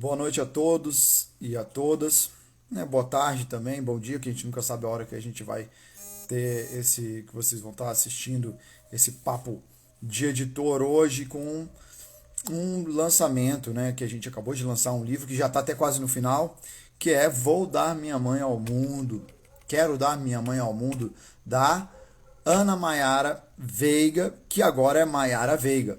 Boa noite a todos e a todas. Né? Boa tarde também, bom dia, que a gente nunca sabe a hora que a gente vai ter que vocês vão estar assistindo esse papo de editor hoje com um lançamento, né? Que a gente acabou de lançar um livro que já está até quase no final, que é Vou Dar Minha Mãe ao Mundo. Quero Dar Minha Mãe ao Mundo, da Ana Maiara Veiga, que agora é Maiara Veiga.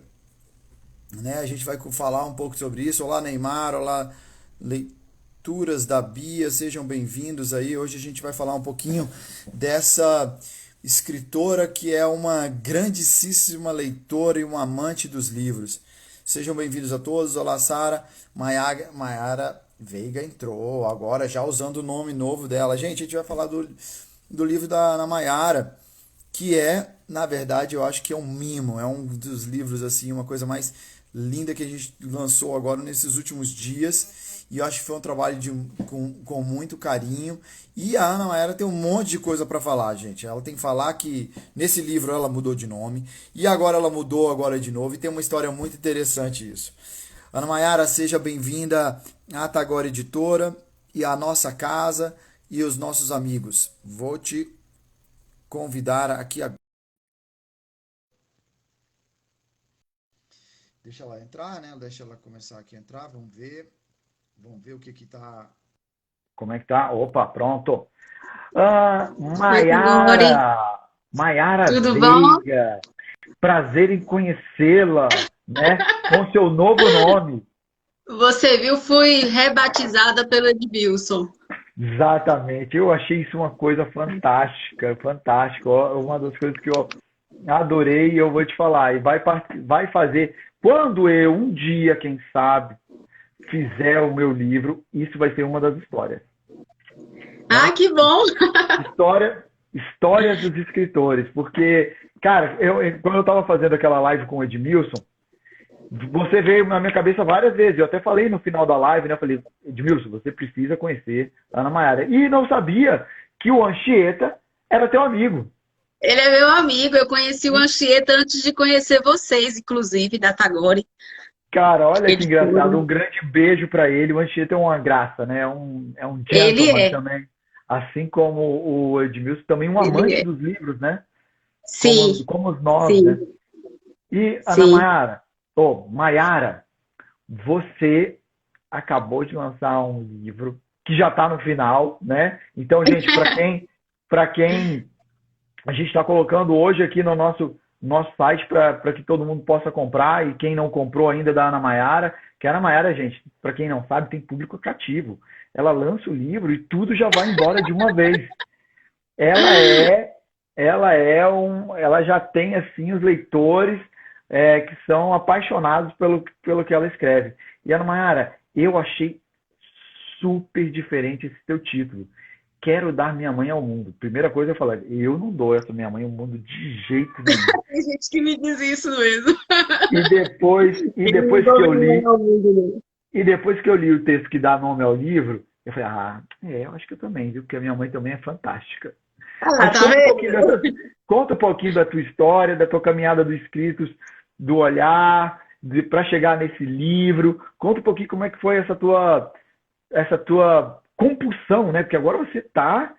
Né? A gente vai falar um pouco sobre isso. Olá, Neymar, olá, leituras da Bia, sejam bem-vindos aí. Hoje a gente vai falar um pouquinho dessa escritora que é uma grandíssima leitora e uma amante dos livros. Sejam bem-vindos a todos. Olá, Sara. Maiara Veiga entrou agora já usando o nome novo dela. Gente, a gente vai falar do livro da Ana Maiara, que é, na verdade, eu acho que é um mimo, é um dos livros, assim, uma coisa mais linda que a gente lançou agora nesses últimos dias, e eu acho que foi um trabalho com muito carinho, e a Ana Maera tem um monte de coisa para falar, gente. Ela tem que falar que nesse livro ela mudou de nome, e agora ela mudou agora de novo, e tem uma história muito interessante isso. Ana Maiara, seja bem-vinda à Tagore Editora, e à nossa casa, e os nossos amigos. Vou te convidar aqui agora. Deixa ela entrar, né? Deixa ela começar aqui a entrar. Vamos ver. Vamos ver o que que tá. Como é que tá? Opa, pronto. Oi, Gori, Maiara tudo bom? Veiga, prazer em conhecê-la, né? Com seu novo nome. Você viu, fui rebatizada pelo Edmilson. Exatamente. Eu achei isso uma coisa fantástica, fantástica. Ó, uma das coisas que eu adorei, eu vou te falar. E vai fazer. Quando eu, um dia, quem sabe, fizer o meu livro, isso vai ser uma das histórias, Ah, né? que bom! Histórias dos escritores, porque, cara, quando eu estava fazendo aquela live com o Edmilson, você veio na minha cabeça várias vezes. Eu até falei no final da live, né? Eu falei, Edmilson, você precisa conhecer a Ana Maiara. E não sabia que o Anchieta era teu amigo. Ele é meu amigo, eu conheci o Anchieta antes de conhecer vocês, inclusive, da Tagore Cara, olha que Editora. engraçado. Um grande beijo para ele. O Anchieta é uma graça, né? É um Ele gentleman é, também. Assim como o Edmilson, também um ele amante é. dos livros, né? Sim, Como nós, sim, né? E, Ana sim. Maiara, Maiara, você acabou de lançar um livro que já está no final, né? Então, gente, para quem a gente está colocando hoje aqui no nosso site para que todo mundo possa comprar e quem não comprou ainda da Ana Maiara, que a Ana Maiara, gente, para quem não sabe, tem público cativo. Ela lança o livro e tudo já vai embora de uma vez. Ela é, ela já tem assim os leitores que são apaixonados pelo que ela escreve. E Ana Mayara, eu achei super diferente esse teu título. Quero dar minha mãe ao mundo. Primeira coisa eu falei, eu não dou essa minha mãe ao mundo de jeito nenhum. Tem gente que me diz isso mesmo. E Eu não depois dou que eu ninguém li, ao mundo, não. e depois que eu li o texto que dá nome ao livro, eu falei, eu acho que eu também, viu? Porque a minha mãe também é fantástica. Ah, Mas tá vendo? conta um pouquinho da tua história, da tua caminhada do escritos, do olhar, para chegar nesse livro. Conta um pouquinho como é que foi essa tua compulsão, né? Porque agora você está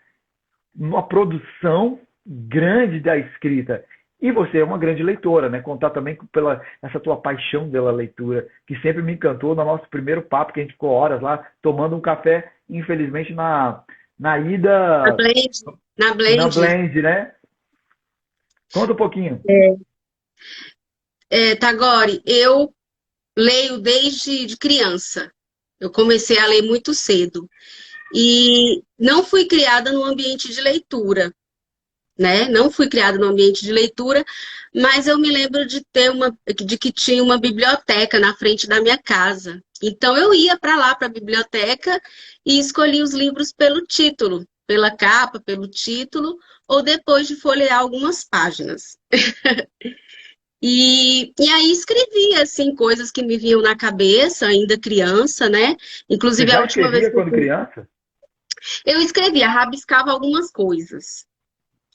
numa produção grande da escrita. E você é uma grande leitora, né? Contar também pela essa tua paixão pela leitura, que sempre me encantou no nosso primeiro papo, que a gente ficou horas lá tomando um café, infelizmente na Na ida Blend, na na Blend. Blend, né? Conta um pouquinho. Tagore, eu leio desde de criança. Eu comecei a ler muito cedo. E não fui criada no ambiente de leitura, né? Não fui criada no ambiente de leitura, mas eu me lembro de que tinha uma biblioteca na frente da minha casa. Então eu ia para lá, para a biblioteca, e escolhia os livros pelo título, pela capa, pelo título, ou depois de folhear algumas páginas. E aí escrevia, assim, coisas que me vinham na cabeça, ainda criança, né? Você Inclusive, a já última vez escrevia que eu quando fui, criança? eu escrevia, rabiscava algumas coisas.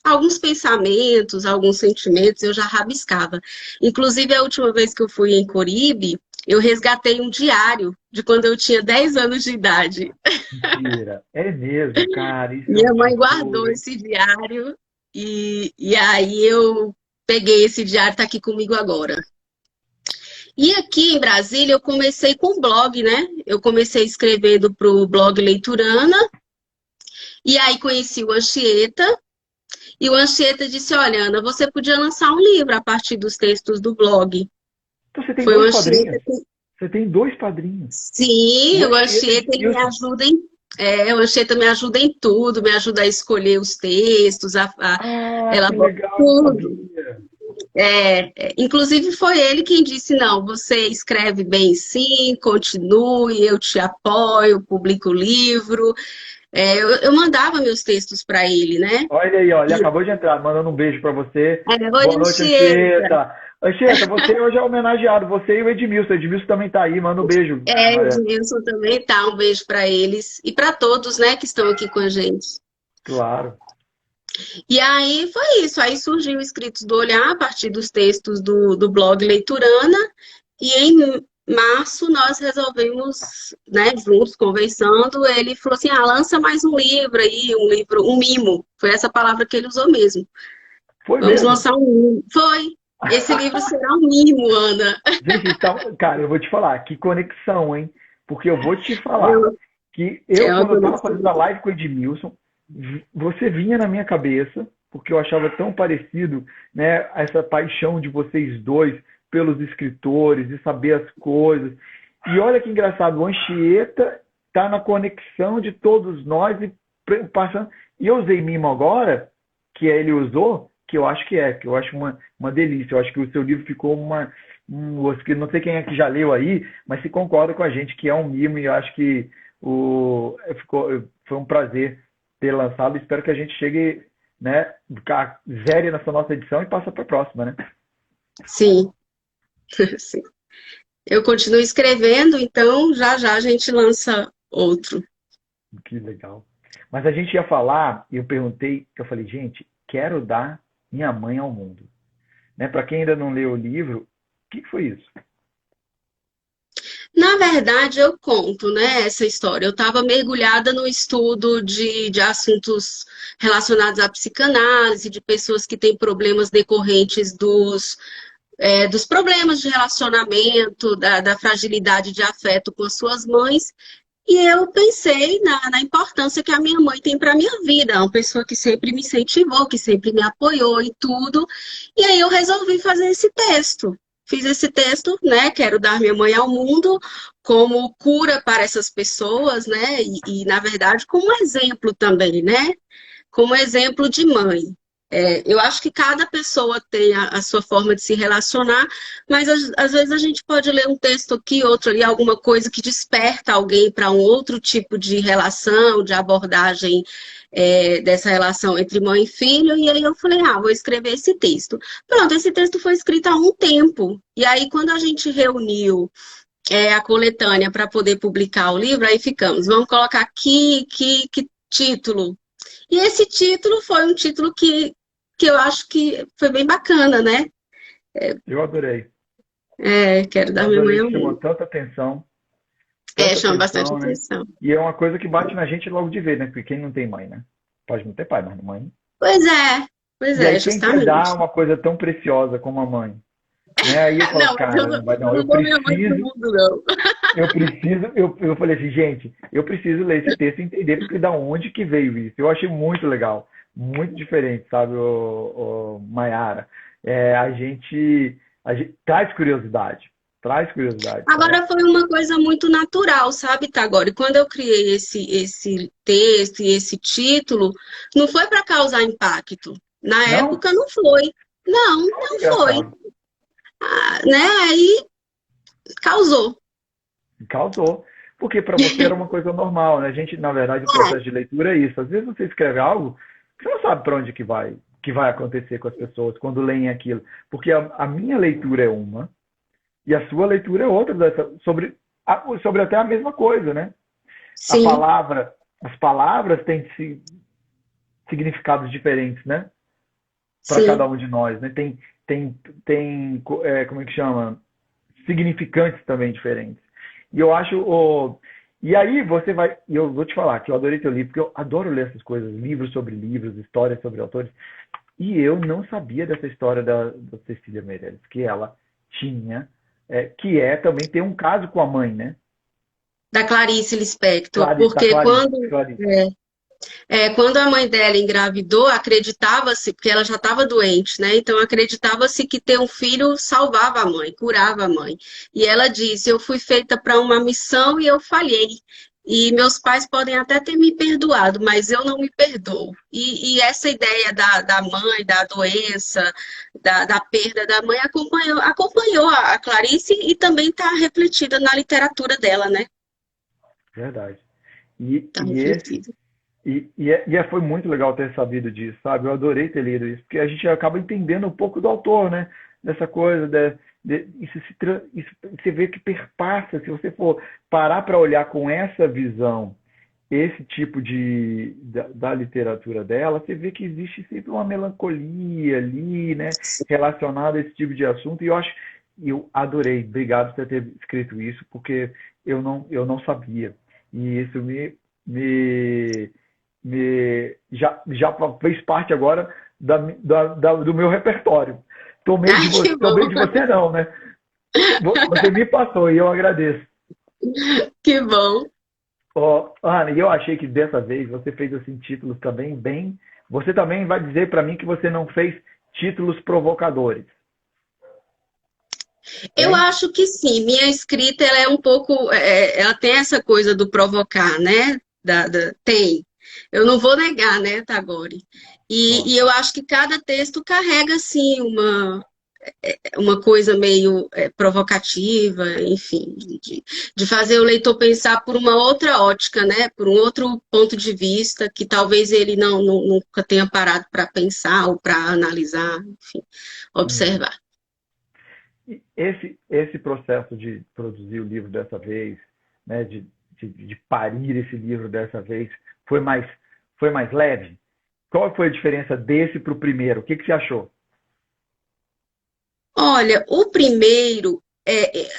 Alguns pensamentos, alguns sentimentos, eu já rabiscava. Inclusive, a última vez que eu fui em Coribe, Eu resgatei um diário de quando eu tinha 10 anos de idade. Mentira. É mesmo, cara. Isso é Minha um mãe tesouro, guardou hein? esse diário e aí eu peguei esse diário, está aqui comigo agora. E aqui em Brasília eu comecei com blog, né? Eu comecei escrevendo para o blog Leiturana, e aí conheci o Anchieta, e o Anchieta disse, olha, Ana, você podia lançar um livro a partir dos textos do blog. Então você tem Foi o dois Anchieta padrinhos. Você tem dois padrinhos. Sim, O o Anchieta e Anchieta, ele me Edmilson. ajuda o Anchieta me ajuda em tudo, me ajuda a escolher os textos, a Ah, que elaborar legal, eu não tudo. sabia. Inclusive foi ele quem disse, não, você escreve bem sim, continue, eu te apoio, publico o livro. Eu mandava meus textos para ele, né? Olha aí, ó, ele E, acabou de entrar, mandando um beijo pra você. oi, Boa noite, Anchieta. Anchieta. Anchieta, você hoje é homenageado, você e o Edmilson. O Edmilson também tá aí, manda um beijo. Edmilson também tá, um beijo para eles e para todos, né, que estão aqui com a gente. Claro. E aí foi isso, aí surgiu o Escritos do Olhar a partir dos textos do blog Leiturana, e em março nós resolvemos, né, juntos, conversando, ele falou assim, lança mais um livro aí, um mimo, foi essa palavra que ele usou mesmo. Foi Vamos mesmo? lançar um mimo. Foi, esse livro será um mimo, Ana. Gente, então, cara, eu vou te falar, que conexão, hein? Porque eu vou te É falar uma, que é uma quando eu tava fazendo conexão. a live com o Edmilson, você vinha na minha cabeça, porque eu achava tão parecido, né, essa paixão de vocês dois pelos escritores, de saber as coisas. E olha que engraçado, o Anchieta tá na conexão de todos nós e passando. E eu usei mimo agora, que ele usou, que eu acho uma delícia. Eu acho que o seu livro ficou não sei quem é que já leu aí, mas se concorda com a gente que é um mimo e eu acho que foi um prazer ter lançado. Espero que a gente chegue, né, zere nessa nossa edição e passa para a próxima, né? Sim, sim. Eu continuo escrevendo, então já já a gente lança outro. Que legal. Mas a gente ia falar, e eu falei, gente, quero dar minha mãe ao mundo. Né? Para quem ainda não leu o livro, o que foi isso? Na verdade, eu conto, né, essa história. Eu estava mergulhada no estudo de assuntos relacionados à psicanálise, de pessoas que têm problemas decorrentes dos problemas de relacionamento, da fragilidade de afeto com as suas mães. E eu pensei na importância que a minha mãe tem para a minha vida, é uma pessoa que sempre me incentivou, que sempre me apoiou em tudo. E aí eu resolvi fazer esse texto. Fiz esse texto, né? Quero dar minha mãe ao mundo como cura para essas pessoas, né? Na verdade, como exemplo também, né? Como exemplo de mãe. Eu acho que cada pessoa tem a sua forma de se relacionar, mas às vezes a gente pode ler um texto aqui, outro ali, alguma coisa que desperta alguém para um outro tipo de relação, de abordagem dessa relação entre mãe e filho, e aí eu falei, vou escrever esse texto. Pronto, esse texto foi escrito há um tempo, e aí quando a gente reuniu a coletânea para poder publicar o livro, aí ficamos, vamos colocar aqui, que título? E esse título foi um título que eu acho que foi bem bacana, né? Eu adorei. Quero Eu dar minha mãe adorei ao que chamou mundo. tanta Chama bastante atenção, né? atenção. E é uma coisa que bate na gente logo de ver, né? Porque quem não tem mãe, né? Pode não ter pai, mas mãe. Pois E aí é, quem quer dar justamente. uma coisa tão preciosa como a mãe? Né? Aí eu falo, Não, mas caramba, eu não, não dou minha mãe pro mundo, não. eu falei assim, gente, eu preciso ler esse texto e entender porque da onde que veio isso. Eu achei muito legal, muito diferente, sabe, o Maiara. A gente traz curiosidade, sabe? Agora foi uma coisa muito natural, sabe, Tagore? Quando eu criei esse texto e esse título, não foi para causar impacto. Na Não? época não foi. Não, Olha que não foi. engraçado. Né? Aí causou. Causou. Porque para você era uma coisa normal, né? A gente, na verdade, o processo de leitura é isso. Às vezes você escreve algo que você não sabe para onde que vai acontecer com as pessoas quando leem aquilo. Porque a minha leitura é uma e a sua leitura é outra sobre até a mesma coisa, né? A Sim, palavra, as palavras têm significados diferentes, né? Para cada sim. um de nós, né? Tem, como é que chama? significantes também diferentes. E eu acho. E aí você vai. E eu vou te falar que eu adorei teu livro, porque eu adoro ler essas coisas, livros sobre livros, histórias sobre autores. E eu não sabia dessa história da Cecília Meirelles, que ela tinha, que também tem um caso com a mãe, né? Da Clarice Lispector, Clarice, da porque Clarice, quando Clarice. quando a mãe dela engravidou, acreditava-se, porque ela já estava doente, né? Então acreditava-se que ter um filho salvava a mãe, curava a mãe. E ela disse: Eu fui feita para uma missão e eu falhei. E meus pais podem até ter me perdoado, mas eu não me perdoo. E essa ideia da mãe, da doença, da perda da mãe, acompanhou a Clarice e também está refletida na literatura dela, né? Verdade. E, Está e esse refletida. foi muito legal ter sabido disso, sabe? Eu adorei ter lido isso, porque a gente acaba entendendo um pouco do autor, né? Dessa coisa, isso você vê que perpassa, se você for parar para olhar com essa visão, esse tipo da literatura dela, você vê que existe sempre uma melancolia ali, né? Relacionada a esse tipo de assunto, e eu adorei, obrigado por ter escrito isso, porque eu não sabia. E isso me, já fez parte agora do meu repertório. Tomei de Ai, você, que tomei bom, de você não, né? Você me passou e eu agradeço. que bom. Ó, Ana, e eu achei que dessa vez você fez assim títulos também bem. Você também vai dizer para mim que você não fez títulos provocadores, Eu hein? acho que sim. Minha escrita, ela é um pouco, ela tem essa coisa do provocar, né? Tem. Eu não vou negar, né, Tagore? Ó, E eu acho que cada texto carrega, assim, uma coisa meio provocativa, enfim, de fazer o leitor pensar por uma outra ótica, né? Por um outro ponto de vista que talvez ele nunca tenha parado para pensar ou para analisar, enfim, uhum. observar. E esse processo de produzir o livro dessa vez, né, de parir esse livro dessa vez, foi mais, foi mais leve? Qual foi a diferença desse para o primeiro? O que você achou? Olha, o primeiro,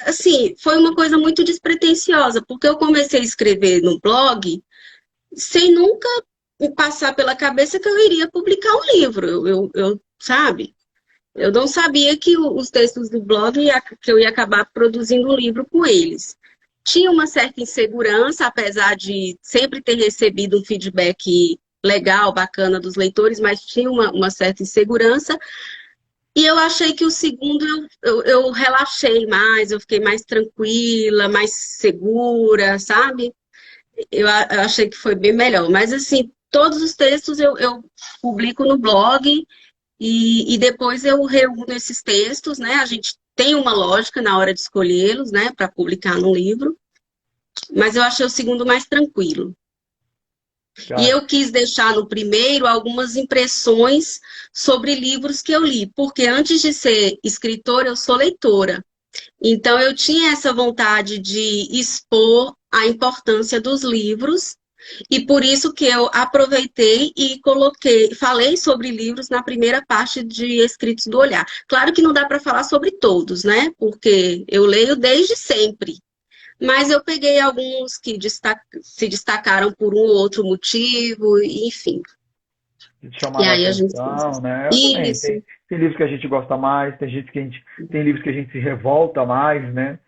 assim, foi uma coisa muito despretensiosa, porque eu comecei a escrever no blog sem nunca me passar pela cabeça que eu iria publicar um livro. Sabe? Eu não sabia que os textos do blog, que eu ia acabar produzindo um livro com eles. Tinha uma certa insegurança, apesar de sempre ter recebido um feedback legal, bacana dos leitores, mas tinha uma certa insegurança. E eu achei que o segundo eu relaxei mais, eu fiquei mais tranquila, mais segura, sabe? Eu achei que foi bem melhor. Mas, assim, todos os textos eu publico no blog e depois eu reúno esses textos, né? A gente tem uma lógica na hora de escolhê-los, né, para publicar no livro, mas eu achei o segundo mais tranquilo. E Cara, eu quis deixar no primeiro algumas impressões sobre livros que eu li, porque antes de ser escritora, eu sou leitora. Então, eu tinha essa vontade de expor a importância dos livros, e por isso que eu aproveitei e falei sobre livros na primeira parte de Escritos do Olhar. Claro que não dá para falar sobre todos, né? Porque eu leio desde sempre. Mas eu peguei alguns que se destacaram por um ou outro motivo, enfim. que te E chamaram a aí a gente fez atenção, né? Eu também. isso. Tem livros que a gente gosta mais, tem livros que a gente se revolta mais, né?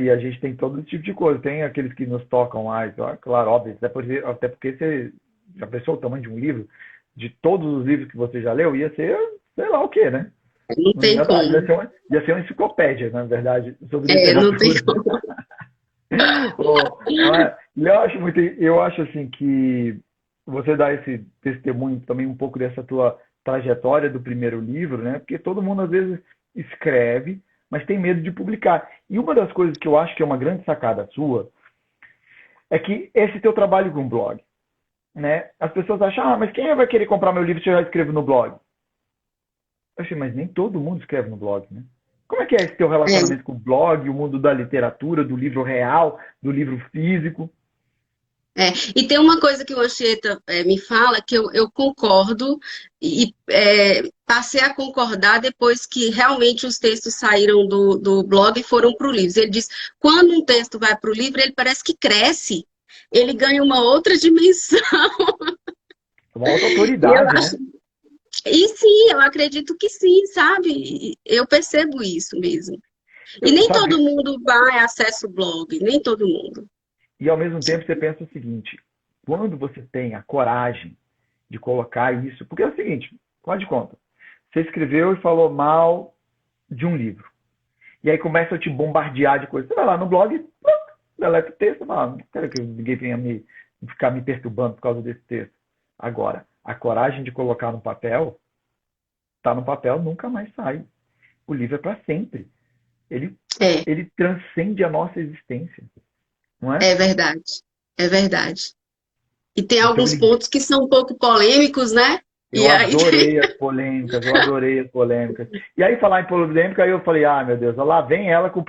E a gente tem todo tipo de coisa. Tem aqueles que nos tocam mais, ó, claro, óbvio. Até porque você já pensou o tamanho de um livro? De todos os livros que você já leu, ia ser, sei lá o quê, né? Não Não tem ia dar, como. ia ser uma enciclopédia, na verdade, sobre Não tem literatura. como. Eu acho assim que você dá esse testemunho também um pouco dessa tua trajetória do primeiro livro, né? Porque todo mundo às vezes escreve, mas tem medo de publicar. E uma das coisas que eu acho que é uma grande sacada sua é que esse teu trabalho com blog, né? As pessoas acham, mas quem vai querer comprar meu livro se eu já escrevo no blog? Eu achei, mas nem todo mundo escreve no blog, né? Como é que é esse teu É. relacionamento com o blog, o mundo da literatura, do livro real, do livro físico? E tem uma coisa que o Anchieta me fala que eu concordo e passei a concordar depois que realmente os textos saíram do blog e foram para o livro. Ele diz, quando um texto vai para o livro, ele parece que cresce, ele ganha uma outra dimensão. Uma outra E eu autoridade, acho, né? e sim, eu acredito que sim, sabe? Eu percebo isso mesmo. E nem todo Sabe? mundo vai acessa o blog, nem todo mundo. E ao mesmo tempo você pensa o seguinte: quando você tem a coragem de colocar isso, porque é o seguinte, faz de conta, você escreveu e falou mal de um livro. E aí começa a te bombardear de coisas. Você vai lá no blog, deleta o texto, fala, não quero que ninguém venha ficar me perturbando por causa desse texto. Agora, a coragem de colocar no papel, tá no papel, nunca mais sai. O livro é para sempre. Ele, É, ele transcende a nossa existência, não é? é verdade. É verdade. E tem Então alguns ele, pontos que são um pouco polêmicos, né? eu E aí, adorei as polêmicas, eu adorei as polêmicas. E aí falar em polêmica, aí eu falei, ah, meu Deus, lá vem ela com o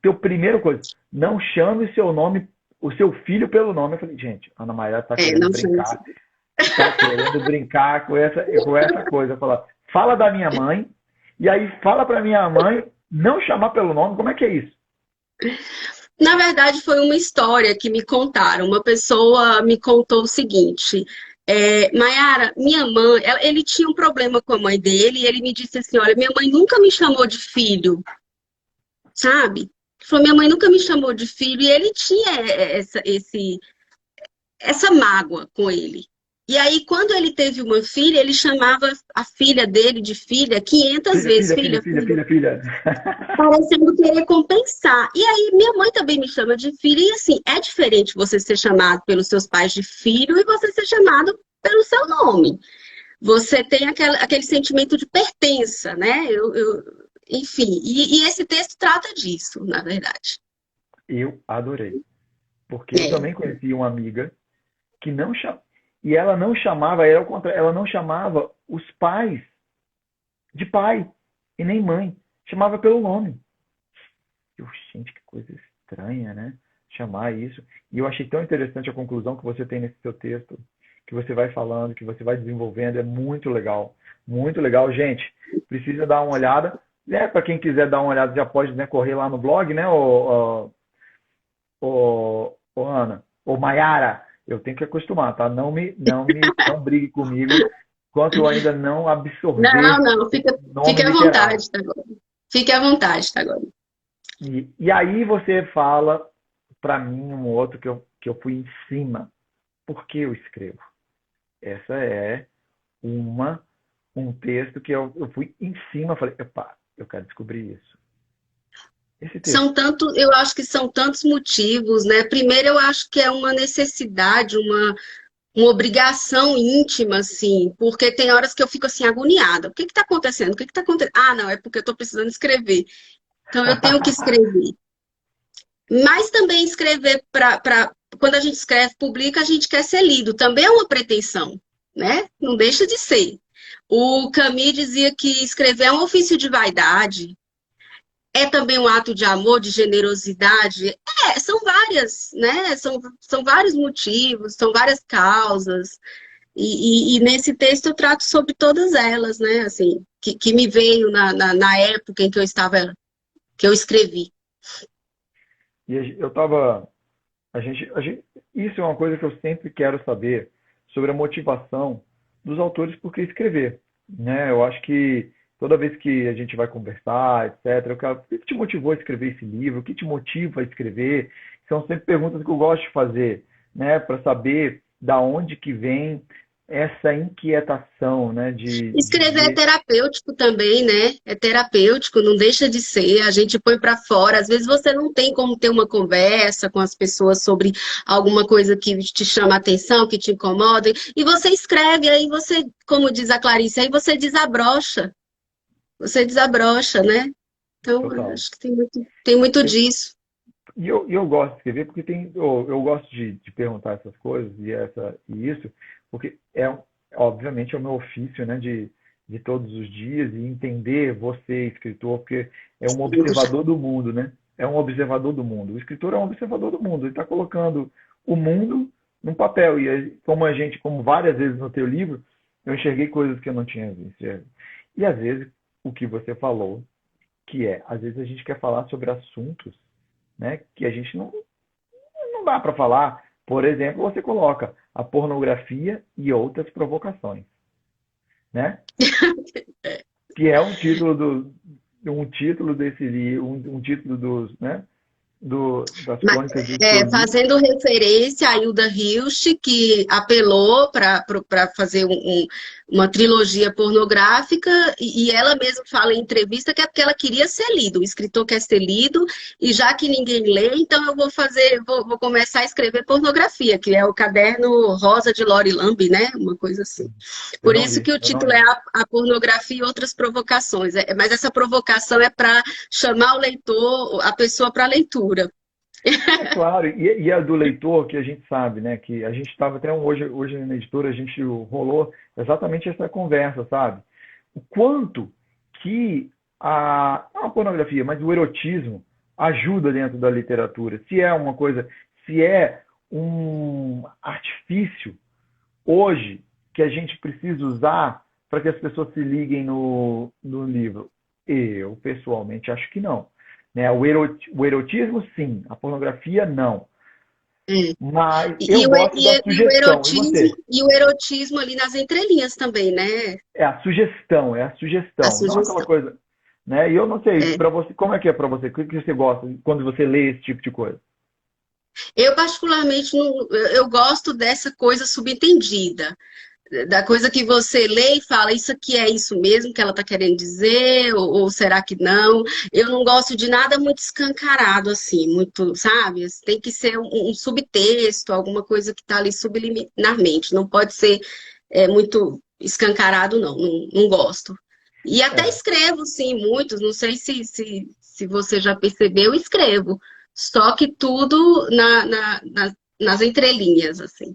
teu primeiro coisa, não chame seu nome, o seu filho pelo nome. Eu falei, gente, Ana Maria não sei. tá querendo brincar com essa coisa. Falar, fala da minha mãe, e aí fala para minha mãe não chamar pelo nome, como é que é isso? Na verdade, foi uma história que me contaram. Uma pessoa me contou o seguinte: Mayara, minha mãe, ele tinha um problema com a mãe dele, e ele me disse assim: olha, minha mãe nunca me chamou de filho, sabe? Ele falou, minha mãe nunca me chamou de filho, e ele tinha essa mágoa com ele. E aí, quando ele teve uma filha, ele chamava a filha dele de filha 500 Filha, vezes, filha, filha, filha, filha, filha, filha, filha. parecendo querer compensar. E aí, minha mãe também me chama de filha, e assim, é diferente você ser chamado pelos seus pais de filho e você ser chamado pelo seu nome. Você tem aquele sentimento de pertença, né? Enfim, e esse texto trata disso, na verdade. Eu adorei. Porque eu É, também conheci uma amiga que não chamava. E ela não chamava, era o contrário, ela não chamava os pais de pai e nem mãe. Chamava pelo nome. Eu, gente, que coisa estranha, né? Chamar isso. E eu achei tão interessante a conclusão que você tem nesse seu texto, que você vai falando, que você vai desenvolvendo. É muito legal. Muito legal. Gente, precisa dar uma olhada. Né? Para quem quiser dar uma olhada, já pode, né, correr lá no blog, né, ô Ana, ô Maiara, eu tenho que acostumar, tá? Não brigue comigo enquanto eu ainda não não, absorver não, nome fique à literário. vontade, tá agora. Fique à vontade, tá agora. E aí você fala para mim um outro que eu fui em cima. Por que eu escrevo? Essa é uma um texto que eu fui em cima, falei, opa, eu quero descobrir isso. Esse texto. Eu acho que são tantos motivos, né? Primeiro, eu acho que é uma necessidade, uma obrigação íntima, assim, porque tem horas que eu fico assim, agoniada. O que está acontecendo? O que está acontecendo? Ah, não, é porque eu estou precisando escrever. Então, eu tenho que escrever. Mas também escrever quando a gente escreve, publica, a gente quer ser lido. Também é uma pretensão, né? Não deixa de ser. O Camus dizia que escrever é um ofício de vaidade, é também um ato de amor, de generosidade. São várias, né? São vários motivos, são várias causas. E nesse texto eu trato sobre todas elas, né? Assim, que me veio na época em que que eu escrevi. E eu tava. Isso é uma coisa que eu sempre quero saber sobre a motivação dos autores por que escrever, né? Eu acho que toda vez que a gente vai conversar, etc., eu quero, o que te motivou a escrever esse livro? O que te motiva a escrever? São sempre perguntas que eu gosto de fazer, né? Para saber da onde que vem essa inquietação, né? De Escrever é ver. terapêutico também, né? É terapêutico, não deixa de ser. A gente põe para fora. Às vezes você não tem como ter uma conversa com as pessoas sobre alguma coisa que te chama a atenção, que te incomoda, e você escreve, aí você, como diz a Clarice, aí você desabrocha, né? Então, eu Total. acho que tem muito disso. E eu gosto de escrever porque eu gosto de perguntar essas coisas e isso, porque obviamente é o meu ofício, né, de todos os dias e entender você, escritor, porque é um observador do mundo, né? É um observador do mundo. O escritor é um observador do mundo. Ele está colocando o mundo num papel. E como várias vezes no teu livro, eu enxerguei coisas que eu não tinha visto. E às vezes, o que você falou, às vezes a gente quer falar sobre assuntos, né, que a gente não dá para falar. Por exemplo, você coloca a pornografia e outras provocações, né? Que é um título desse livro, um título né, das crônicas do seu livro. Fazendo referência a Hilda Hilst, que apelou para fazer uma trilogia pornográfica, e ela mesma fala em entrevista que é porque ela queria ser lido, o escritor quer ser lido, e já que ninguém lê, então eu vou começar a escrever pornografia, que é o Caderno Rosa de Lori Lamb, né? Uma coisa assim. Eu Por não isso li, que o eu não título li. é a pornografia e outras provocações. Mas essa provocação é para chamar o leitor, a pessoa para a leitura. É claro, e a do leitor, que a gente sabe, né? Que a gente estava até hoje na editora, a gente rolou exatamente essa conversa, sabe? O quanto que não a pornografia, mas o erotismo ajuda dentro da literatura. Se é um artifício hoje que a gente precisa usar para que as pessoas se liguem no livro? Eu, pessoalmente, acho que não. Né? O erotismo, sim. A pornografia, não. É. Mas E, eu e o, gosto da e o sugestão. E erotismo, você? e o erotismo ali nas entrelinhas também, né? É a A sugestão. Não aquela sugestão. coisa. Né? E eu não sei, É. para você, como é que é para você? O que você gosta quando você lê esse tipo de coisa? Eu, particularmente, eu gosto dessa coisa subentendida, da coisa que você lê e fala, isso aqui é isso mesmo que ela está querendo dizer, ou será que não? Eu não gosto de nada muito escancarado, assim, muito, sabe? Tem que ser um subtexto, alguma coisa que está ali subliminarmente, não pode ser muito escancarado, não gosto. E até É. escrevo, sim, muitos, não sei se você já percebeu, escrevo, só que tudo nas entrelinhas, assim.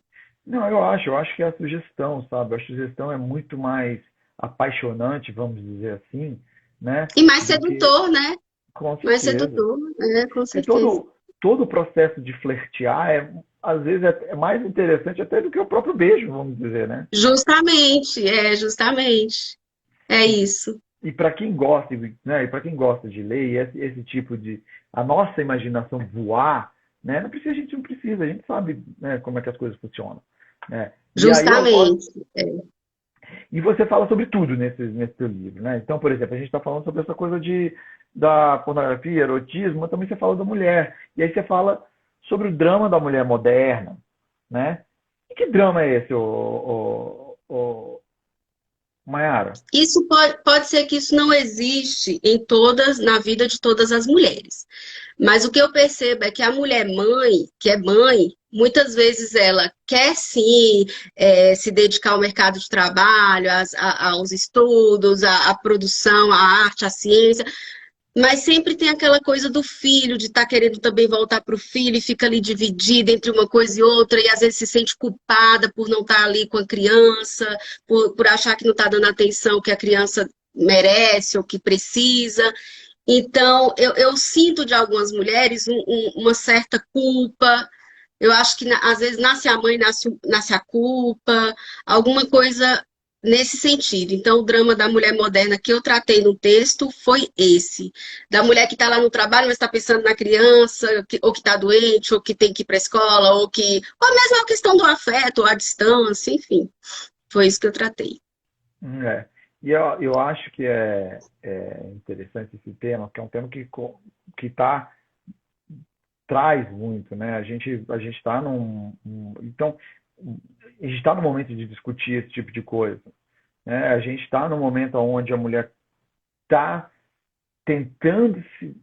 Não, eu acho que é a sugestão, sabe? A sugestão é muito mais apaixonante, vamos dizer assim, né? E mais Do que, sedutor, né? com Mais certeza. sedutor, com Porque certeza. todo o processo de flertear às vezes é mais interessante até do que o próprio beijo, vamos dizer, né? Justamente. É E, isso. e para quem gosta, né? E para quem gosta de ler, e esse tipo de a nossa imaginação voar, né? A gente não precisa, a gente sabe, né, como é que as coisas funcionam, né? E aí eu gosto. Justamente. E você fala sobre tudo nesse teu livro, né? Então, por exemplo, a gente está falando sobre essa coisa da pornografia, erotismo, mas também você fala da mulher. E aí você fala sobre o drama da mulher moderna, né? E que drama é esse, Mayara? Isso pode ser que isso não existe na vida de todas as mulheres. Mas o que eu percebo é que a mulher mãe, que é mãe, muitas vezes ela quer sim se dedicar ao mercado de trabalho, aos estudos, à produção, à arte, à ciência, mas sempre tem aquela coisa do filho, de estar querendo também voltar para o filho e fica ali dividida entre uma coisa e outra, e às vezes se sente culpada por não estar ali com a criança, por achar que não está dando a atenção que a criança merece ou que precisa. Então, eu sinto de algumas mulheres uma certa culpa. Eu acho que às vezes nasce a mãe, nasce a culpa, alguma coisa nesse sentido. Então, o drama da mulher moderna que eu tratei no texto foi esse. Da mulher que está lá no trabalho, mas está pensando na criança, ou que está doente, ou que tem que ir para a escola, ou mesmo a questão do afeto, ou a distância, enfim. Foi isso que eu tratei. É. E eu acho que é interessante esse tema, que é um tema que traz muito, né? A gente está então, a gente está no momento de discutir esse tipo de coisa, né? A gente está no momento onde a mulher está tentando se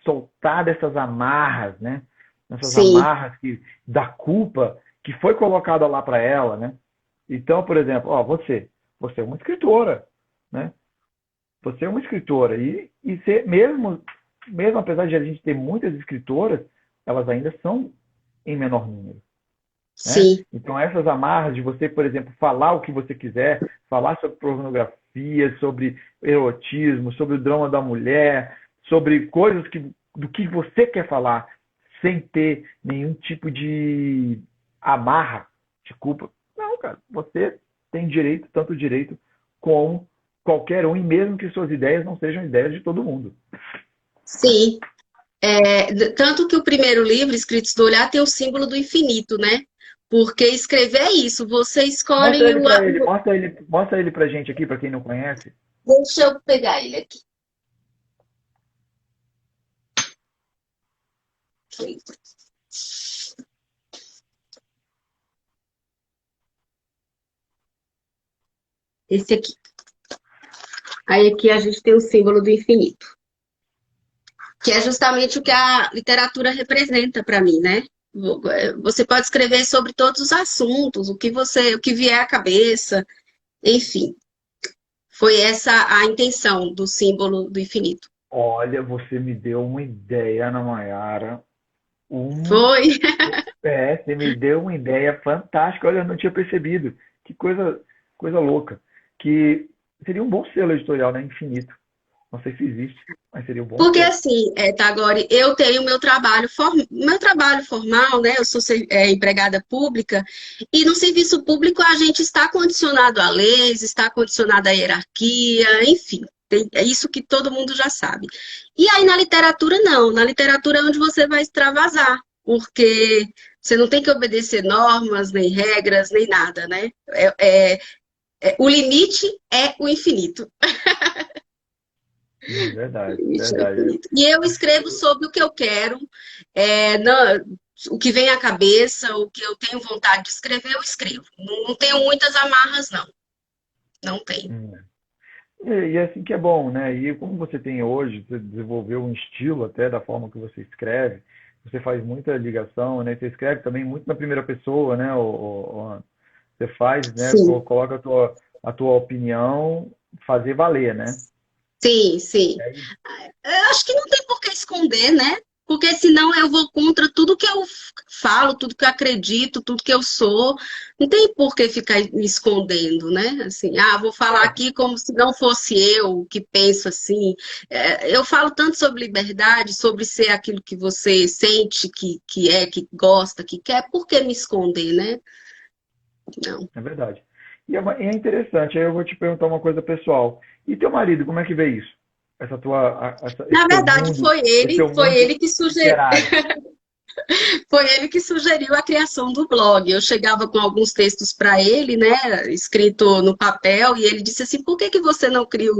soltar dessas amarras, né? Essas Sim, amarras da culpa que foi colocada lá para ela, né? Então, por exemplo, você é uma escritora, né? Você é uma escritora e mesmo apesar de a gente ter muitas escritoras, elas ainda são em menor número, né? sim. Então essas amarras de você, por exemplo, falar o que você quiser, falar sobre pornografia, sobre erotismo, sobre o drama da mulher, sobre coisas do que você quer falar, sem ter nenhum tipo de amarra, de culpa. Não, cara, você tem direito, tanto direito como qualquer um, e mesmo que suas ideias não sejam ideias de todo mundo. Sim. Tanto que o primeiro livro, Escritos do Olhar, tem o símbolo do infinito, né? Porque escrever é isso, você Mostra escolhe ele o. para ele, mostra ele pra gente aqui, para quem não conhece. Deixa eu pegar ele aqui. Esse aqui. Aí aqui a gente tem o símbolo do infinito, que é justamente o que a literatura representa para mim, né? Você pode escrever sobre todos os assuntos, o que vier à cabeça, enfim. Foi essa a intenção do símbolo do infinito. Olha, você me deu uma ideia, Ana Maiara. Foi. Você me deu uma ideia fantástica. Olha, eu não tinha percebido. Que coisa louca. Que seria um bom selo editorial, né? Infinito. Não sei se existe, mas seria um bom Porque selo. assim, Tagore, eu tenho meu trabalho formal, né? Eu sou empregada pública, e no serviço público a gente está condicionado a leis, está condicionado à hierarquia, enfim, é isso que todo mundo já sabe. E aí na literatura não, na literatura é onde você vai extravasar, porque você não tem que obedecer normas, nem regras, nem nada, né? O limite é o infinito. Verdade, verdade. E eu escrevo sobre o que eu quero, o que vem à cabeça, o que eu tenho vontade de escrever, eu escrevo. Não tenho muitas amarras, não. Não tenho. Hum. E assim que é bom, né? E como você tem hoje, você desenvolveu um estilo até da forma que você escreve, você faz muita ligação, né? Você escreve também muito na primeira pessoa, né? Você faz, né? Sim, Coloca a tua opinião fazer valer, né? sim, sim. Eu acho que não tem por que esconder, né? Porque senão eu vou contra tudo que eu falo, tudo que eu acredito, tudo que eu sou. Não tem por que ficar me escondendo, né? Assim, vou falar aqui como se não fosse eu que penso assim. Eu falo tanto sobre liberdade, sobre ser aquilo que você sente que gosta, que quer, por que me esconder, né? Não. É verdade. E é interessante, aí eu vou te perguntar uma coisa pessoal. E teu marido, como é que vê isso? Esse Na verdade, teu foi mundo ele que sugeriu. literário. Foi ele que sugeriu a criação do blog. Eu chegava com alguns textos para ele, né, escrito no papel, e ele disse assim: por que que você não cria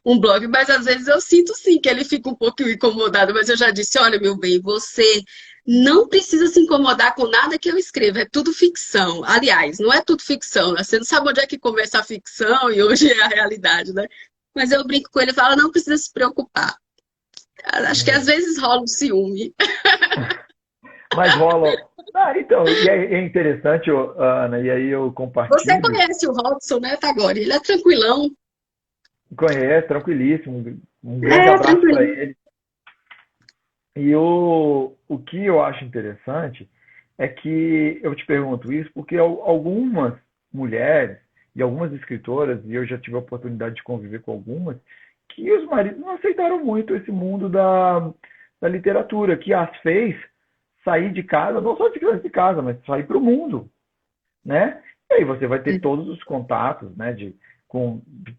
um blog? Mas às vezes eu sinto sim que ele fica um pouquinho incomodado, mas eu já disse: olha, meu bem, você não precisa se incomodar com nada que eu escrevo, é tudo ficção. Aliás, não é tudo ficção, né? Você não sabe onde é que começa a ficção e hoje é a realidade, né? Mas eu brinco com ele e falo: não precisa se preocupar. Acho que às Hum. vezes rola um ciúme. Mas rola. Ah, então, e é interessante, ô, Ana, e aí eu Você compartilho. conhece o Robson, né, Tagore? Ele é tranquilão. Conhece, tranquilíssimo. Um grande É, abraço para tranquilão. ele. E o que eu acho interessante é que eu te pergunto isso porque algumas mulheres e algumas escritoras, e eu já tive a oportunidade de conviver com algumas, que os maridos não aceitaram muito esse mundo da literatura, que as fez sair de casa, não só de casa, mas sair para o mundo, né? E aí você vai ter todos os contatos, né?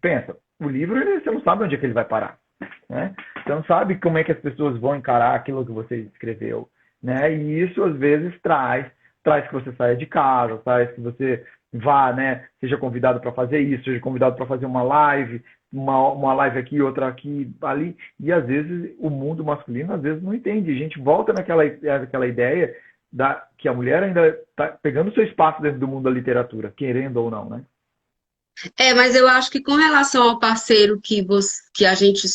Pensa, o livro você não sabe onde é que ele vai parar, né? Você não sabe como é que as pessoas vão encarar aquilo que você escreveu, né? E isso às vezes traz que você saia de casa, traz que você vá, né? Seja convidado para fazer isso, seja convidado para fazer uma live, uma live aqui, outra aqui, ali. E às vezes o mundo masculino às vezes não entende. A gente volta naquela ideia que a mulher ainda está pegando o seu espaço dentro do mundo da literatura, querendo ou não, né? Mas eu acho que com relação ao parceiro que a gente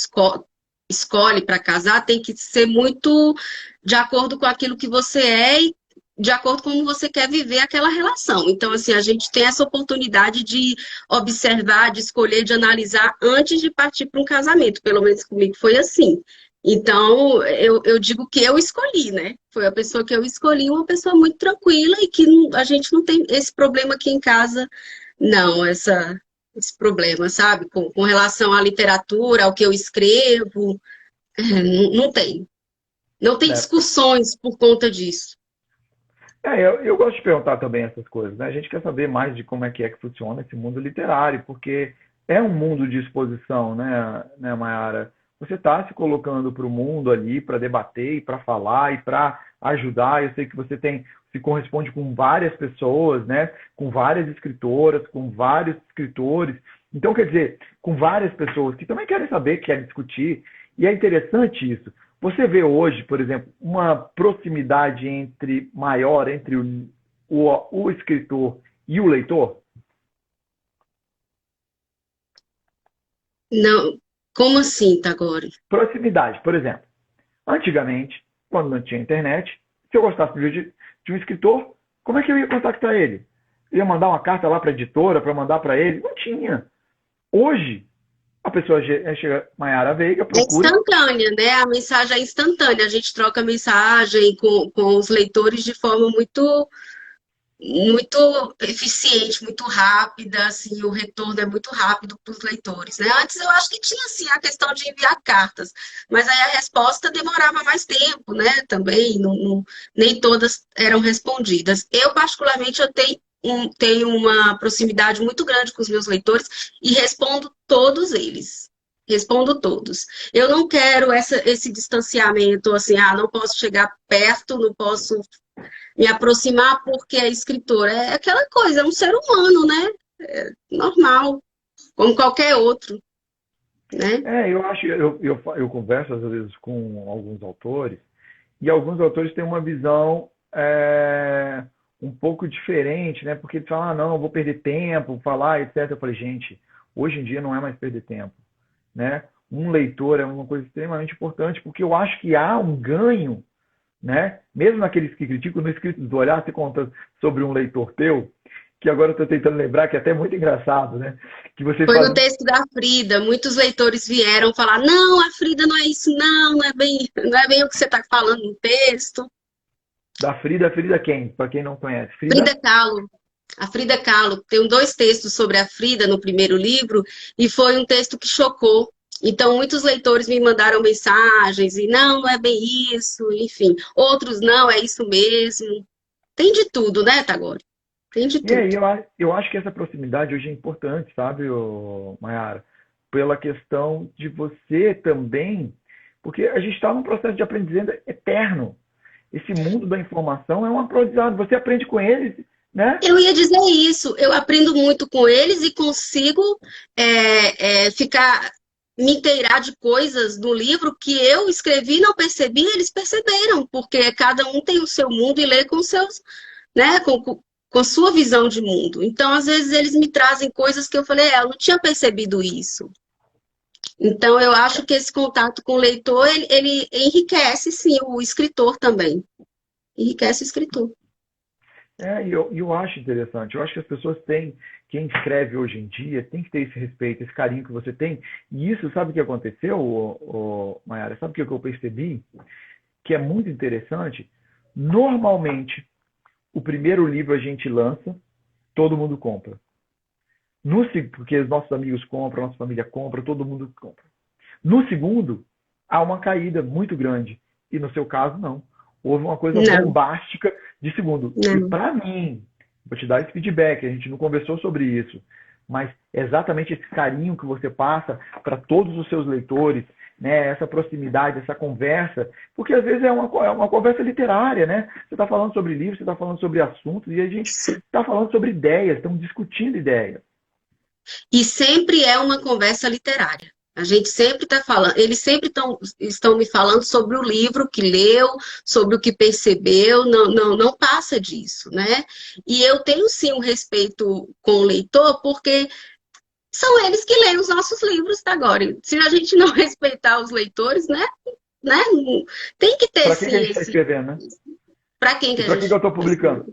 escolhe para casar, tem que ser muito de acordo com aquilo que você é e de acordo com como você quer viver aquela relação. Então, assim, a gente tem essa oportunidade de observar, de escolher, de analisar antes de partir para um casamento. Pelo menos comigo foi assim. Então, eu digo que eu escolhi, né? Foi a pessoa que eu escolhi, uma pessoa muito tranquila e que a gente não tem esse problema aqui em casa, não, esse problema, sabe? Com relação à literatura, ao que eu escrevo, não tem. Não tem né? discussões por conta disso. Eu gosto de perguntar também essas coisas, né? A gente quer saber mais de como é que funciona esse mundo literário, porque é um mundo de exposição, né, Mayara? Você está se colocando para o mundo ali para debater e para falar e para ajudar. Eu sei que você se corresponde com várias pessoas, né? Com várias escritoras, com vários escritores. Então, quer dizer, com várias pessoas que também querem saber, querem discutir. E é interessante isso. Você vê hoje, por exemplo, uma proximidade maior entre o escritor e o leitor? Não, como assim, Tagore? Proximidade, por exemplo. Antigamente, quando não tinha internet, se eu gostasse de um escritor, como é que eu ia contactar ele? Eu ia mandar uma carta lá para a editora para mandar para ele? Não tinha. Hoje, a pessoa chega, Mayara Veiga, É procura. instantânea, né? A mensagem é instantânea. A gente troca mensagem com os leitores de forma muito eficiente, muito rápida, assim, o retorno é muito rápido para os leitores, né? Antes eu acho que tinha, assim, a questão de enviar cartas, mas aí a resposta demorava mais tempo, né? Também, nem todas eram respondidas. Eu, particularmente, tenho uma proximidade muito grande com os meus leitores e respondo todos eles. Respondo todos. Eu não quero esse distanciamento, assim, não posso chegar perto, não posso me aproximar porque é escritor. É aquela coisa, é um ser humano, né? É normal, como qualquer outro, né? Eu converso às vezes com alguns autores, e alguns autores têm uma visão um pouco diferente, né? Porque eles falam, não, eu vou perder tempo, falar, etc. Eu falei, gente, hoje em dia não é mais perder tempo, né? Um leitor é uma coisa extremamente importante, porque eu acho que há um ganho, né? Mesmo naqueles que criticam, no escrito do olhar, você conta sobre um leitor teu, que agora eu estou tentando lembrar, que é até muito engraçado, né? Que você Foi no faz texto da Frida, muitos leitores vieram falar, não, a Frida não é isso, não é bem o que você está falando no texto. da Frida quem? Para quem não conhece. Frida Frida Kahlo, a Frida Kahlo, tem dois textos sobre a Frida no primeiro livro, e foi um texto que chocou. Então, muitos leitores me mandaram mensagens, e não é bem isso, enfim. Outros, não, é isso mesmo. Tem de tudo, né, Tagore? Tem de E aí, tudo. eu acho que essa proximidade hoje é importante, sabe, Mayara? Pela questão de você também, porque a gente está num processo de aprendizado eterno. Esse mundo da informação é um aprendizado. Você aprende com eles, né? Eu ia dizer isso, eu aprendo muito com eles e consigo me inteirar de coisas do livro que eu escrevi e não percebi, eles perceberam, porque cada um tem o seu mundo e lê com seus, né, com sua visão de mundo. Então, às vezes, eles me trazem coisas que eu falei, eu não tinha percebido isso. Então, eu acho que esse contato com o leitor, ele enriquece, sim, o escritor também. Enriquece o escritor. Eu acho interessante. Eu acho que as pessoas têm, quem escreve hoje em dia, tem que ter esse respeito, esse carinho que você tem. E isso, sabe o que aconteceu, Mayara? Sabe o que eu percebi? Que é muito interessante. Normalmente, o primeiro livro a gente lança, todo mundo compra. Porque os nossos amigos compram, a nossa família compra, todo mundo compra. No segundo, há uma caída muito grande. E no seu caso, não. Houve uma coisa Não, bombástica de segundo. E não. para mim, vou te dar esse feedback, a gente não conversou sobre isso, mas é exatamente esse carinho que você passa para todos os seus leitores, né? Essa proximidade, essa conversa, porque às vezes é uma conversa literária, né? Você está falando sobre livros, você está falando sobre assuntos, e a gente está falando sobre ideias, estamos discutindo ideias. E sempre é uma conversa literária. A gente sempre está falando, eles sempre estão me falando sobre o livro que leu, sobre o que percebeu, não passa disso, né? E eu tenho sim um respeito com o leitor, porque são eles que leem os nossos livros tá, agora. Se a gente não respeitar os leitores, né? Tem que ter Para que a sim gente está esse. escrevendo, né? Para quem que E a para que eu gente. estou publicando?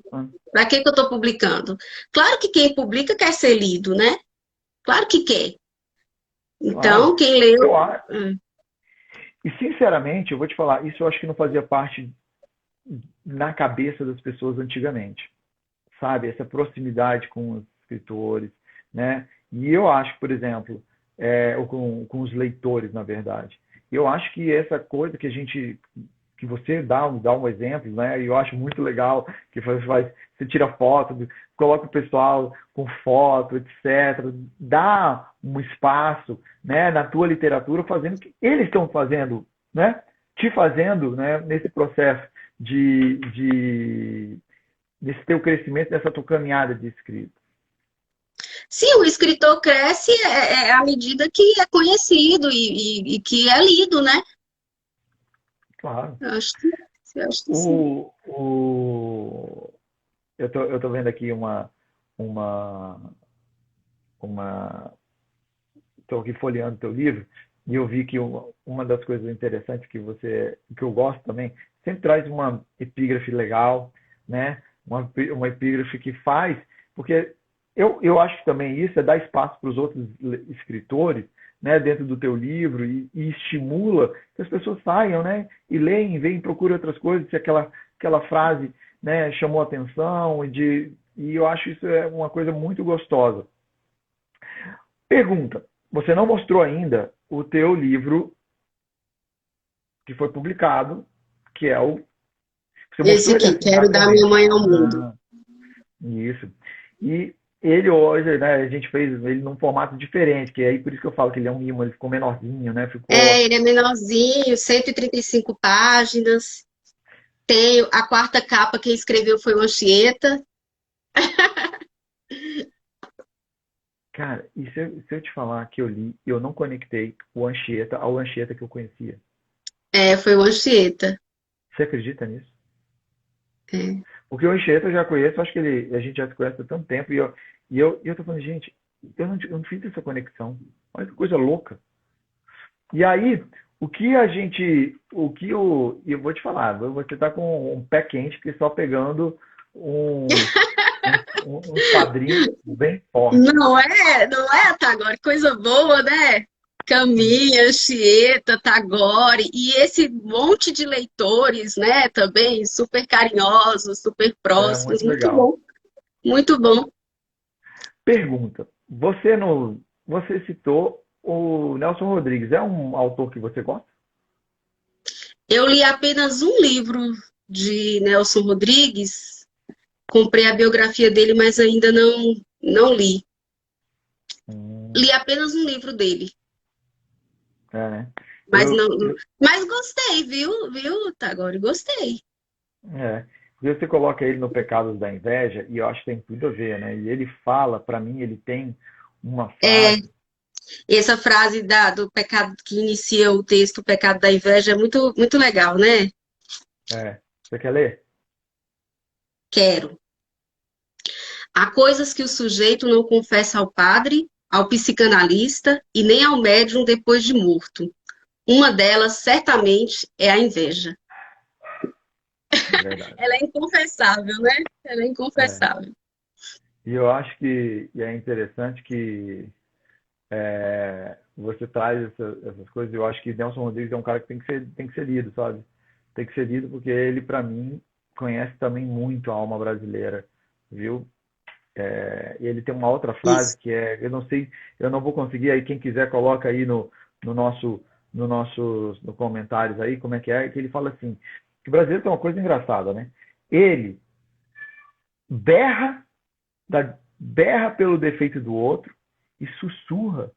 Para quem que eu estou publicando? Claro que quem publica quer ser lido, né? Claro que quer. Claro. Então, quem leu. Eu, e sinceramente, eu vou te falar, isso eu acho que não fazia parte na cabeça das pessoas antigamente, sabe? Essa proximidade com os escritores, né? E eu acho, por exemplo, ou com os leitores, na verdade. Eu acho que essa coisa que que você dá um exemplo, né? E eu acho muito legal que você tira foto, coloca o pessoal com foto, etc. Dá um espaço, né, na tua literatura, fazendo o que eles estão fazendo, né? Te fazendo, né, nesse processo desse teu crescimento, dessa tua caminhada de escrita. Sim, o escritor cresce à medida que é conhecido e que é lido, né? Claro. Eu acho que sim. O, o, eu tô vendo aqui uma, uma, tô aqui folheando teu livro e eu vi que uma das coisas interessantes que eu gosto também, sempre traz uma epígrafe legal, né? Uma epígrafe que faz, porque eu acho que também isso é dar espaço para os outros escritores, né, dentro do teu livro e estimula que as pessoas saiam, né, e leem, veem, procuram outras coisas, se aquela frase, né, chamou atenção e eu acho isso é uma coisa muito gostosa. Pergunta: você não mostrou ainda o teu livro que foi publicado, que é o você Esse mostrou ele aqui, Quero assinado Dar Minha também. Mãe ao Mundo. Ah, isso. E ele hoje, né, a gente fez ele num formato diferente, que aí por isso que eu falo que ele é um imã, ele ficou menorzinho, né? Ele é menorzinho, 135 páginas. Tem a quarta capa, quem escreveu foi o Anchieta. Cara, e se eu te falar que eu li, eu não conectei o Anchieta ao Anchieta que eu conhecia. Foi o Anchieta. Você acredita nisso? É. Porque o Anchieta eu já conheço, acho que a gente já se conhece há tanto tempo, e eu tô falando, gente, eu não fiz essa conexão. Olha que coisa louca. E aí, eu vou te falar, você tá com um pé quente, porque só pegando uns quadrinhos bem fortes. Não é, Tagore? Coisa boa, né? Caminha, Anchieta, Tagore, e esse monte de leitores, né? Também super carinhosos, super É próximos. muito Muito legal. bom, muito bom. Pergunta: você citou o Nelson Rodrigues, é um autor que você gosta? Eu li apenas um livro de Nelson Rodrigues, comprei a biografia dele, mas ainda não li. Hum, Li apenas um livro dele, né? mas Eu, não, eu, mas gostei, viu, Tagore? Gostei. é, porque você coloca ele no Pecados da Inveja e eu acho que tem tudo a ver, né? E ele fala, para mim, ele tem uma É, frase. essa frase do pecado que inicia o texto, o pecado da inveja, é muito, muito legal, né? Você quer ler? Quero. Há coisas que o sujeito não confessa ao padre, ao psicanalista e nem ao médium depois de morto. Uma delas, certamente, é a inveja. É verdade. Ela é inconfessável, né? Ela é É. inconfessável. E eu acho que é interessante que você traz essas coisas. Eu acho que Nelson Rodrigues é um cara que tem que ser lido, sabe? Tem que ser lido porque ele, para mim, conhece também muito a alma brasileira, viu? E ele tem uma outra frase Isso. que eu não sei, eu não vou conseguir, aí quem quiser coloca aí no nosso, no comentários aí, como é, que ele fala assim, que o brasileiro tem uma coisa engraçada, né? Ele berra, berra pelo defeito do outro e sussurra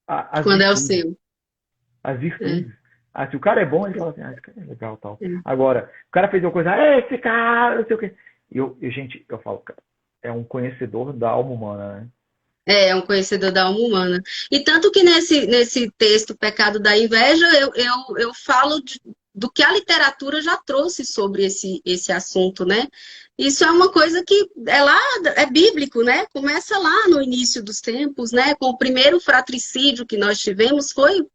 as Quando é o virtudes. seu. As É, virtudes. Ah, se o cara é bom, ele fala assim, esse cara é legal tal. é. Agora, o cara fez uma coisa, esse cara, não sei o quê. Gente, eu falo, cara, é um conhecedor da alma humana, né? É um conhecedor da alma humana. E tanto que nesse texto, Pecado da Inveja, eu falo do que a literatura já trouxe sobre esse assunto, né? Isso é uma coisa que é bíblico, né? Começa lá no início dos tempos, né? Com o primeiro fratricídio que nós tivemos foi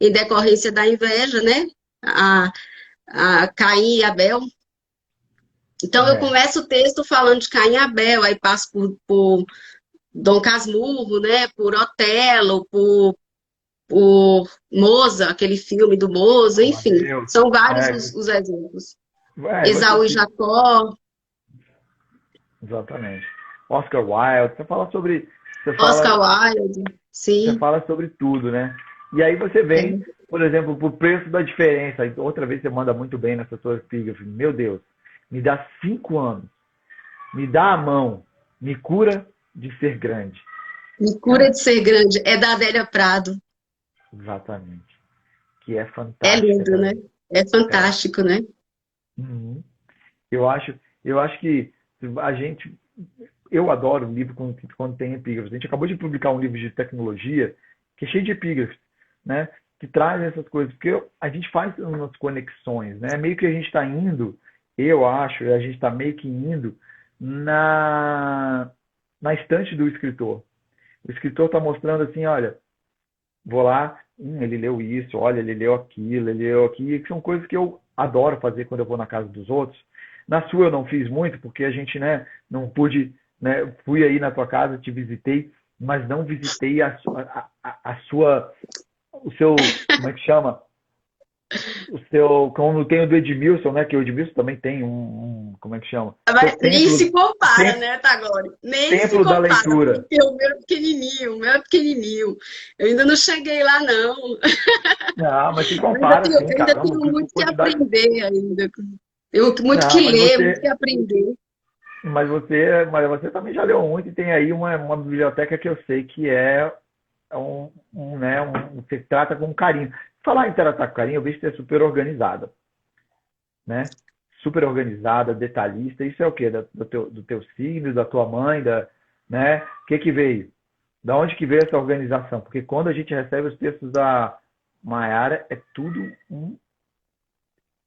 em decorrência da inveja, né? A, a Caim e Abel. Então eu É, começo o texto falando de Caim e Abel, aí passo por Dom Casmurro, né? Por Otelo, por Moza, aquele filme do Moza, enfim, Amadeus. são vários É, os exemplos. você Esaú e Jacó, exatamente. Oscar Wilde, você Oscar fala, Wilde, você sim. fala sobre tudo, né? E aí você vem É. por exemplo, por preço da diferença. Outra vez você manda muito bem nessa sua epígrafe. Meu Deus, me dá 5 anos. Me dá a mão. Me cura de ser grande. Me cura Cara, de ser grande. É da Adélia Prado. exatamente. Que é É fantástica lindo, né? também. É É. fantástico, né? Uhum. Eu acho, eu acho que a gente, eu adoro um livro quando tem epígrafes. A gente acabou de publicar um livro de tecnologia que é cheio de epígrafes, né? Que traz essas coisas, porque a gente faz umas conexões, né? Meio que a gente está indo, eu acho, a gente está meio que indo na, na estante do escritor. O escritor está mostrando assim, olha, vou lá, ele leu isso, olha, ele leu aquilo, ele leu aquilo, que são coisas que eu adoro fazer quando eu vou na casa dos outros. Na sua eu não fiz muito, porque a gente, né, não pude, né, fui aí na tua casa, te visitei, mas não visitei a sua, o seu, como é que chama? O seu, como tem o do Edmilson, né, que o Edmilson também tem como é que chama? Seu Mas nem se compara, templo, né, Tagore? Nem se templo da compara, leitura. porque o meu é pequenininho, o meu é pequenininho. Eu ainda não cheguei lá, não. Ah, mas se Eu compara, sim, ainda caramba, tenho muito que quantidade. aprender ainda. Eu muito que Não, ler, muito que aprender. mas você também já leu muito e tem aí uma biblioteca que eu sei que né, você trata com carinho. Falar em tratar com carinho, eu vejo que você é super organizada, né? Super organizada, detalhista. Isso é o quê? Do teu signo, da tua mãe, né? O que que veio? Da onde que veio essa organização? Porque quando a gente recebe os textos da Maiara, é tudo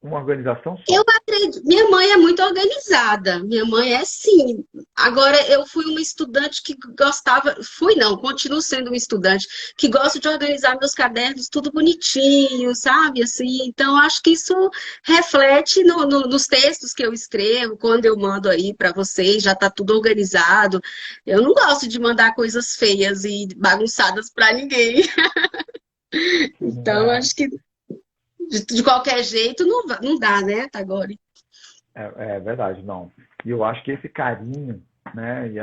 uma organização Eu só. acredito. Minha mãe é muito organizada. Minha mãe é sim. Agora, eu fui uma estudante que gostava. Fui não, continuo sendo uma estudante que gosta de organizar meus cadernos tudo bonitinho, sabe? Assim, então acho que isso reflete nos textos que eu escrevo, quando eu mando aí para vocês, já está tudo organizado. Eu não gosto de mandar coisas feias e bagunçadas para ninguém. Então, Né? acho que de qualquer jeito não dá, né, Tagore? É verdade, não. E eu acho que esse carinho, né, e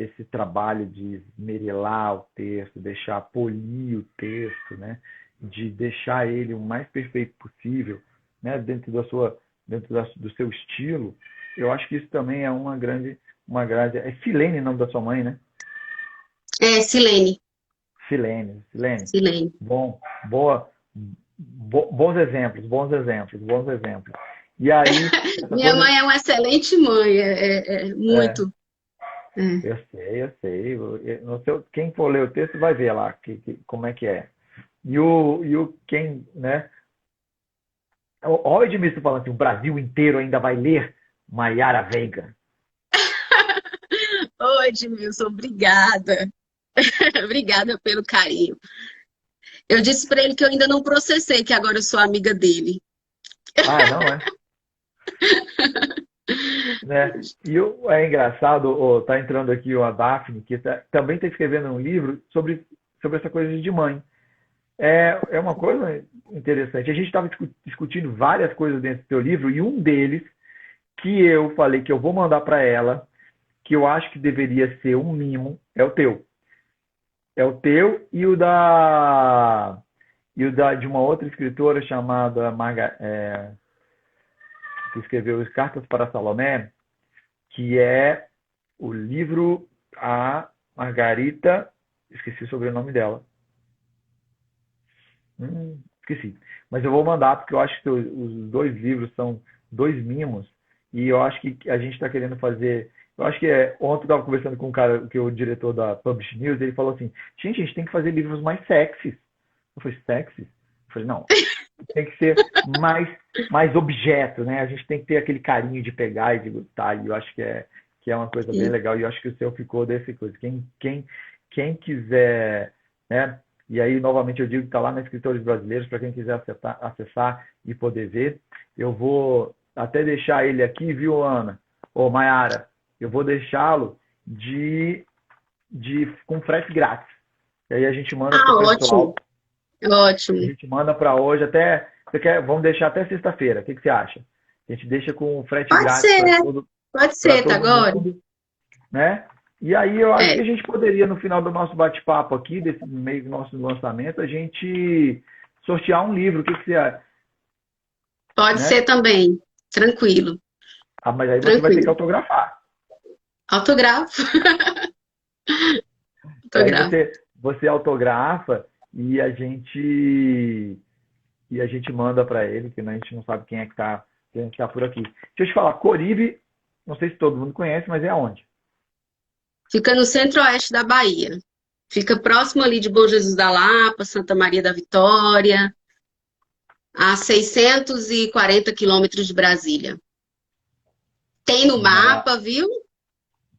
esse trabalho de esmerilar o texto, deixar polir o texto, né, de deixar ele o mais perfeito possível, né, do seu estilo, eu acho que isso também é uma grande. É Silene o nome da sua mãe, né? É, Silene. Silene, Silene. Silene. Bom, boa, bons exemplos, bons exemplos, bons exemplos. E aí, essa Minha coisa. mãe é uma excelente mãe, É, muito. É. eu sei, eu sei. Quem for ler o texto vai ver lá como é que é. Quem, né? Olha o Edmilson falando assim, o Brasil inteiro ainda vai ler Maiara Veiga. Oi, Edmilson, obrigada. Obrigada pelo carinho. Eu disse para ele que eu ainda não processei, que agora eu sou amiga dele. Ah, não é? Né? É engraçado, tá entrando aqui a Daphne, que também está escrevendo um livro sobre essa coisa de mãe. É uma coisa interessante. A gente estava discutindo várias coisas dentro do teu livro, e um deles, que eu falei que eu vou mandar para ela, que eu acho que deveria ser um mimo, é o teu. É o teu e o de uma outra escritora chamada que escreveu Cartas para Salomé, que é o livro A Margarita, esqueci o sobrenome dela. Esqueci. Mas eu vou mandar porque eu acho que os dois livros são dois mimos e eu acho que a gente está querendo fazer. Eu acho que ontem eu estava conversando com um cara, que é o diretor da Publish News, e ele falou assim: gente, a gente tem que fazer livros mais sexys. Eu falei: sexys? Eu falei: não, tem que ser mais objeto, né? A gente tem que ter aquele carinho de pegar e de gostar. E eu acho que é uma coisa bem legal. E eu acho que o seu ficou dessa coisa. Quem quiser, né? E aí, novamente, eu digo que está lá na Escritores Brasileiros, para quem quiser acessar e poder ver. Eu vou até deixar ele aqui, viu, Ana? Ô, Mayara, eu vou deixá-lo com frete grátis. E aí a gente manda para o Ah, ótimo, pessoal. A ótimo. gente manda para hoje até. Vamos deixar até sexta-feira. O que você acha? A gente deixa com frete Pode grátis ser, pode para ser, tá todo agora? mundo, né? E aí eu acho que É. a gente poderia, no final do nosso bate-papo aqui, desse meio do nosso lançamento, a gente sortear um livro, o que que você acha? Pode Né? ser também. Tranquilo, Ah, mas aí você vai ter que tranquilo. autografar. Autógrafo, E aí autógrafo. você autografa e a gente manda para ele, que a gente não sabe quem é que tá por aqui. Deixa eu te falar, Coribe, não sei se todo mundo conhece, mas é aonde? Fica no centro-oeste da Bahia. Fica próximo ali de Bom Jesus da Lapa, Santa Maria da Vitória, a 640 quilômetros de Brasília. Tem no Na- mapa, viu?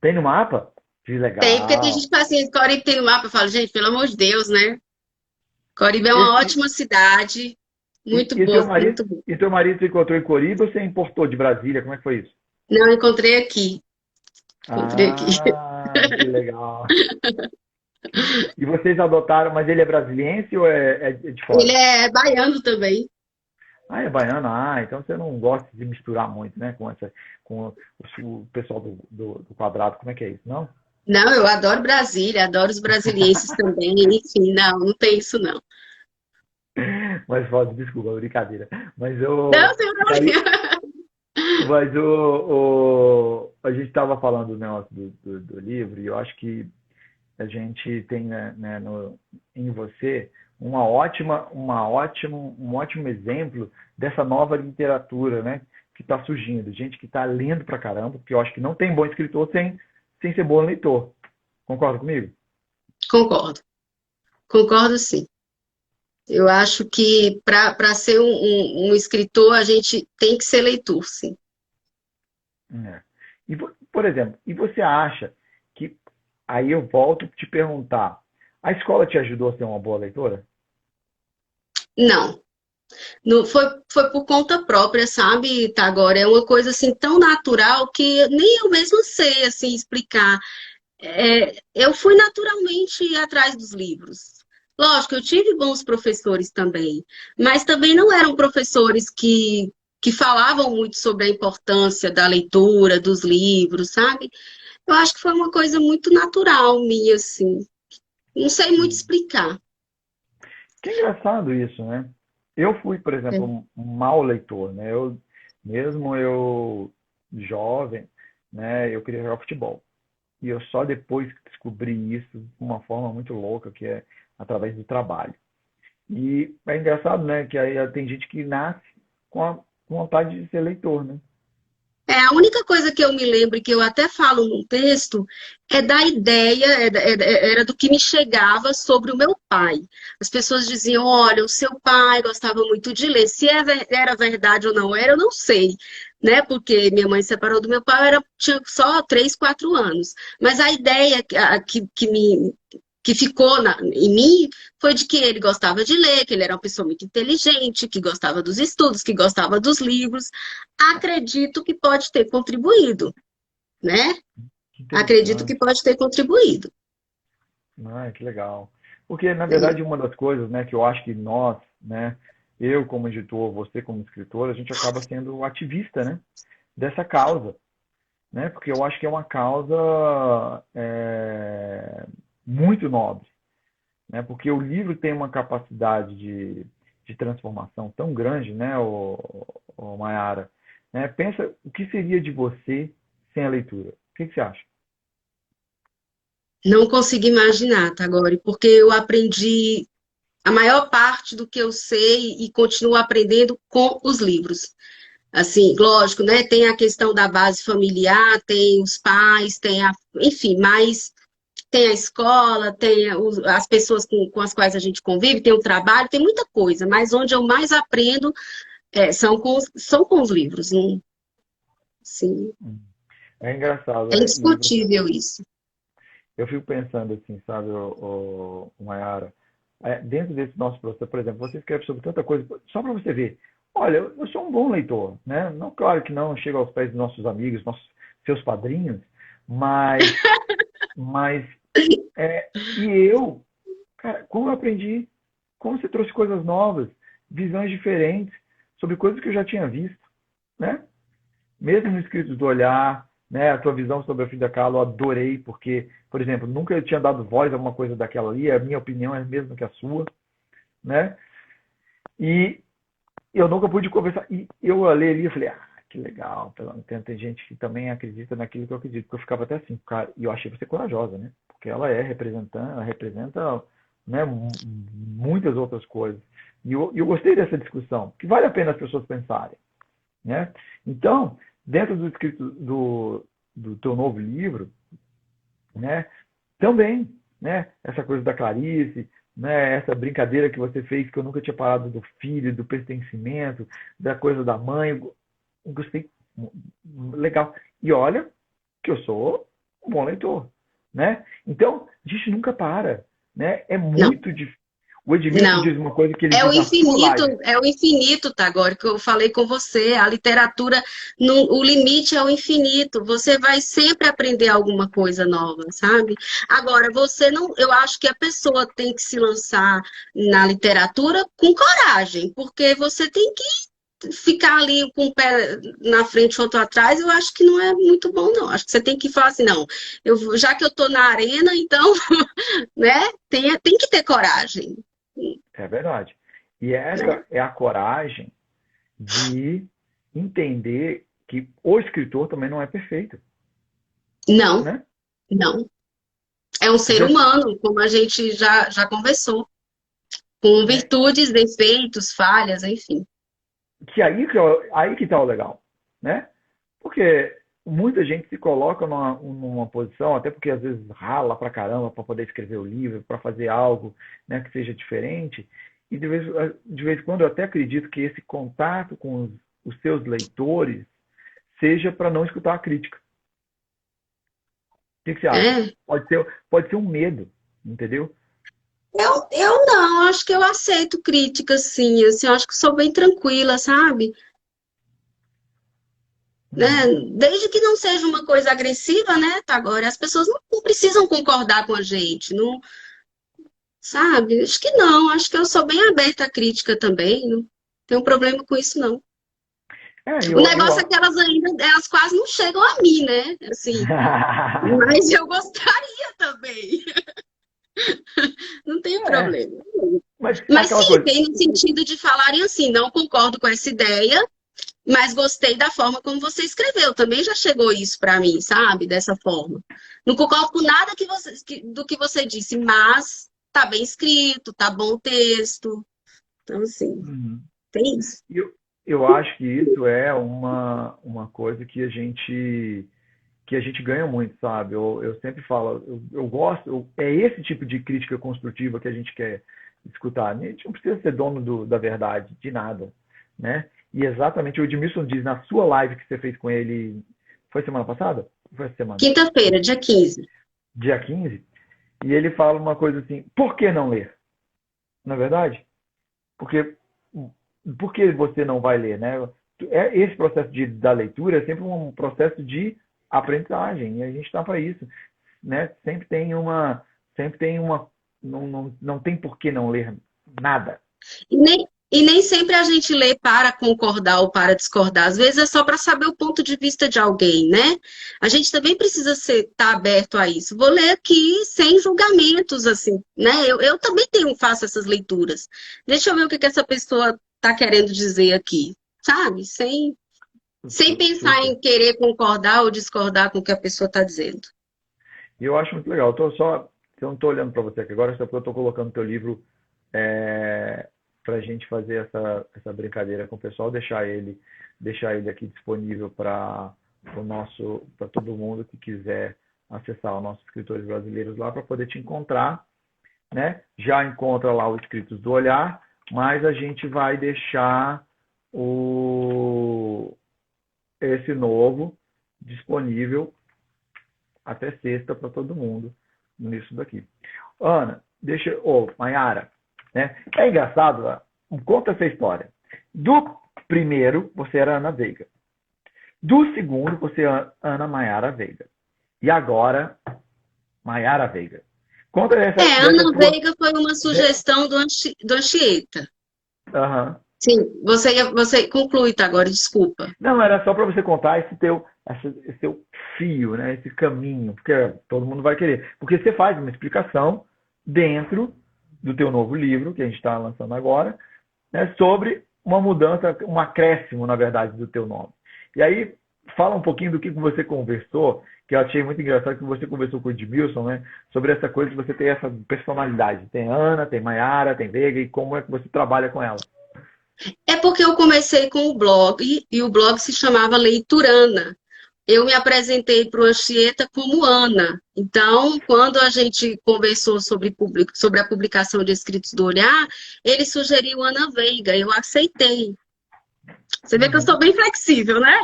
Tem no mapa? Que Tem, porque tem gente legal. que fala assim, Coribe tem no mapa. Eu falo, gente, pelo amor de Deus, né? Coribe é uma Esse, ótima cidade, e, muito e boa, teu marido, muito boa. e teu marido se encontrou em Coribe ou você importou de Brasília? Como é que foi isso? Não, encontrei aqui, encontrei aqui. Ah, que legal. E vocês adotaram, mas ele é brasiliense ou é de Ele fora? é baiano também. Ah, é baiano? Ah, então você não gosta de misturar muito, né? Com o pessoal do quadrado. Como é que é isso? Não? Não, eu adoro Brasília, adoro os brasilienses também. Enfim, não, não tem isso não. Mas pode, desculpa, brincadeira. Mas Não, o. tem E aí, problema. mas a gente estava falando do negócio do livro, e eu acho que a gente tem, né, em você um ótimo exemplo dessa nova literatura, né, que está surgindo. Gente que está lendo pra caramba, porque eu acho que não tem bom escritor sem ser bom leitor. Concorda comigo? Concordo, concordo sim. Eu acho que para ser um escritor, a gente tem que ser leitor, sim. É. Por exemplo, e você acha que, aí eu volto a te perguntar, a escola te ajudou a ser uma boa leitora? Não, foi por conta própria, sabe, tá? Agora é uma coisa assim tão natural que nem eu mesma sei assim explicar. Eu fui naturalmente atrás dos livros. Lógico, eu tive bons professores também, mas também não eram professores que falavam muito sobre a importância da leitura, dos livros, sabe? Eu acho que foi uma coisa muito natural minha, assim. Não sei muito Hum. explicar. Que engraçado isso, né? Eu fui, por exemplo, um mau leitor, né? Mesmo eu jovem, né? Eu queria jogar futebol. E eu só depois que descobri isso de uma forma muito louca, que é através do trabalho. E é engraçado, né? Que aí tem gente que nasce com a vontade de ser leitor, né? A única coisa que eu me lembro, e que eu até falo no texto, é da ideia, era do que me chegava sobre o meu pai. As pessoas diziam: olha, o seu pai gostava muito de ler. Se era verdade ou não era, eu não sei, né? Porque minha mãe se separou do meu pai, tinha só 3, 4 anos. Mas a ideia que ficou em mim foi de que ele gostava de ler, que ele era uma pessoa muito inteligente, que gostava dos estudos, que gostava dos livros. Acredito que pode ter contribuído, né? Que Acredito que interessante. pode ter contribuído. Ah, que legal. Porque, na É, verdade, uma das coisas, né, que eu acho que nós, né, eu como editor, você como escritor, a gente acaba sendo ativista, né, dessa causa, né, porque eu acho que é uma causa muito nobre, né, porque o livro tem uma capacidade de transformação tão grande, né, o Mayara, né, pensa o que seria de você sem a leitura. O que que você acha? não consigo imaginar, tá, agora, porque eu aprendi a maior parte do que eu sei e continuo aprendendo com os livros. Assim, lógico, né? Tem a questão da base familiar, tem os pais, enfim, mas tem a escola, tem as pessoas com as quais a gente convive, tem o trabalho, tem muita coisa, mas onde eu mais aprendo são com os livros. Não, sim, É engraçado, é né? E você indiscutível isso. Eu fico pensando assim, sabe, o Mayara, dentro desse nosso processo, por exemplo, você escreve sobre tanta coisa, só para você ver, olha, eu sou um bom leitor, né? Não, claro que não chego aos pés dos nossos amigos, seus padrinhos, mas, mas e eu, cara, como eu aprendi, como você trouxe coisas novas, visões diferentes sobre coisas que eu já tinha visto, né? Mesmo no Escritos do Olhar, né, a tua visão sobre a Frida Kahlo, eu adorei, porque, por exemplo, nunca eu tinha dado voz a uma coisa daquela ali, a minha opinião é a mesma que a sua, né? E eu nunca pude conversar. E eu olhei ali e falei, que legal. Tem gente que também acredita naquilo que eu acredito. Porque eu ficava até assim, cara, e eu achei você corajosa, né? Porque ela representa, né, muitas outras coisas. E eu gostei dessa discussão, que vale a pena as pessoas pensarem, né? Então, dentro do escrito do teu novo livro, né, também, né, essa coisa da Clarice, né, essa brincadeira que você fez que eu nunca tinha parado do filho, do pertencimento, da coisa da mãe, eu gostei, legal. E olha que eu sou um bom leitor, né? Então, a gente nunca para, né? É Não, muito difícil. O Edmilson não. diz uma coisa que ele diz na sua live. É o infinito, tá? Agora que eu falei com você, a literatura, o limite é o infinito. Você vai sempre aprender alguma coisa nova, sabe? Agora, você não, eu acho que a pessoa tem que se lançar na literatura com coragem, porque você tem que ficar ali com o pé na frente e outro atrás, eu acho que não é muito bom, não. Acho que você tem que falar assim, não, já que eu tô na arena, então, né, tem que ter coragem. É verdade. E essa é a coragem de entender que o escritor também não é perfeito, Não, né? não. É um Às ser vezes, humano, como a gente já conversou, com né? virtudes, defeitos, falhas, enfim. Que aí que tá o legal, né? Porque muita gente se coloca numa posição, até porque às vezes rala pra caramba para poder escrever o livro, para fazer algo, né, que seja diferente. E de vez em quando eu até acredito que esse contato com os seus leitores seja para não escutar a crítica. O que você acha? É. Pode ser um medo, entendeu? Eu não, acho que eu aceito críticas, sim, assim, eu acho que sou bem tranquila, sabe? Né? Uhum. Desde que não seja uma coisa agressiva, né, tá agora, as pessoas não precisam concordar com a gente, não, sabe? Acho que não, acho que eu sou bem aberta à crítica também, não tenho problema com isso, não. É, O negócio é que elas ainda, elas quase não chegam a mim, né? Assim, mas eu gostaria também. Não tem É, problema. mas Mas aquela sim, coisa. tem no sentido de falarem assim, não concordo com essa ideia, mas gostei da forma como você escreveu. Também já chegou isso para mim, sabe? Dessa forma. Não concordo com nada do que você disse, mas tá bem escrito, tá bom o texto. Então, assim, Uhum. tem isso. Eu acho que isso é uma coisa que a gente ganha muito, sabe? Eu sempre falo, eu gosto, é esse tipo de crítica construtiva que a gente quer escutar. A gente não precisa ser dono da verdade, de nada, né? E exatamente o Edmilson diz na sua live que você fez com ele, foi semana passada? Foi essa semana? Quinta-feira, dia 15. Dia 15. E ele fala uma coisa assim, por que não ler? Na é verdade? Porque por que você não vai ler, né? Esse processo da leitura é sempre um processo de aprendizagem e a gente está para isso, né? Sempre tem uma, não tem por que não ler nada. E nem sempre a gente lê para concordar ou para discordar. Às vezes é só para saber o ponto de vista de alguém, né? A gente também precisa estar aberto a isso. Vou ler aqui sem julgamentos, assim, né? Eu também faço essas leituras. Deixa eu ver o que essa pessoa está querendo dizer aqui, sabe? Sem pensar Super. em querer concordar ou discordar com o que a pessoa está dizendo. E eu acho muito legal. Eu não estou olhando para você aqui agora, só porque eu estou colocando teu livro para a gente fazer essa brincadeira com o pessoal, deixar ele aqui disponível para todo mundo que quiser acessar os nossos escritores brasileiros lá para poder te encontrar, né? Já encontra lá os escritos do Olhar, mas a gente vai deixar esse novo disponível até sexta para todo mundo nisso daqui. Ana, Mayara, né? É engraçado, conta essa história. Do primeiro, você era Ana Veiga. Do segundo, você é Ana Mayara Veiga. E agora, Mayara Veiga. Conta dessa Ana tua. Veiga foi uma sugestão do Anchieta. Uhum. Sim, você conclui, tá, agora, desculpa. Não, era só para você contar esse seu fio, né? Esse caminho, porque todo mundo vai querer. Porque você faz uma explicação dentro do teu novo livro, que a gente está lançando agora, né, sobre uma mudança, um acréscimo, na verdade, do teu nome. E aí, fala um pouquinho do que você conversou, que eu achei muito engraçado que você conversou com o Edmilson, né, sobre essa coisa de você ter essa personalidade. Tem Ana, tem Maiara, tem Veiga, e como é que você trabalha com ela. É porque eu comecei com o blog e o blog se chamava Leiturana. Eu me apresentei para o Anchieta como Ana. Então, quando a gente conversou sobre a publicação de Escritos do Olhar, ele sugeriu Ana Veiga. Eu aceitei. Você vê que eu Uhum. sou bem flexível, né?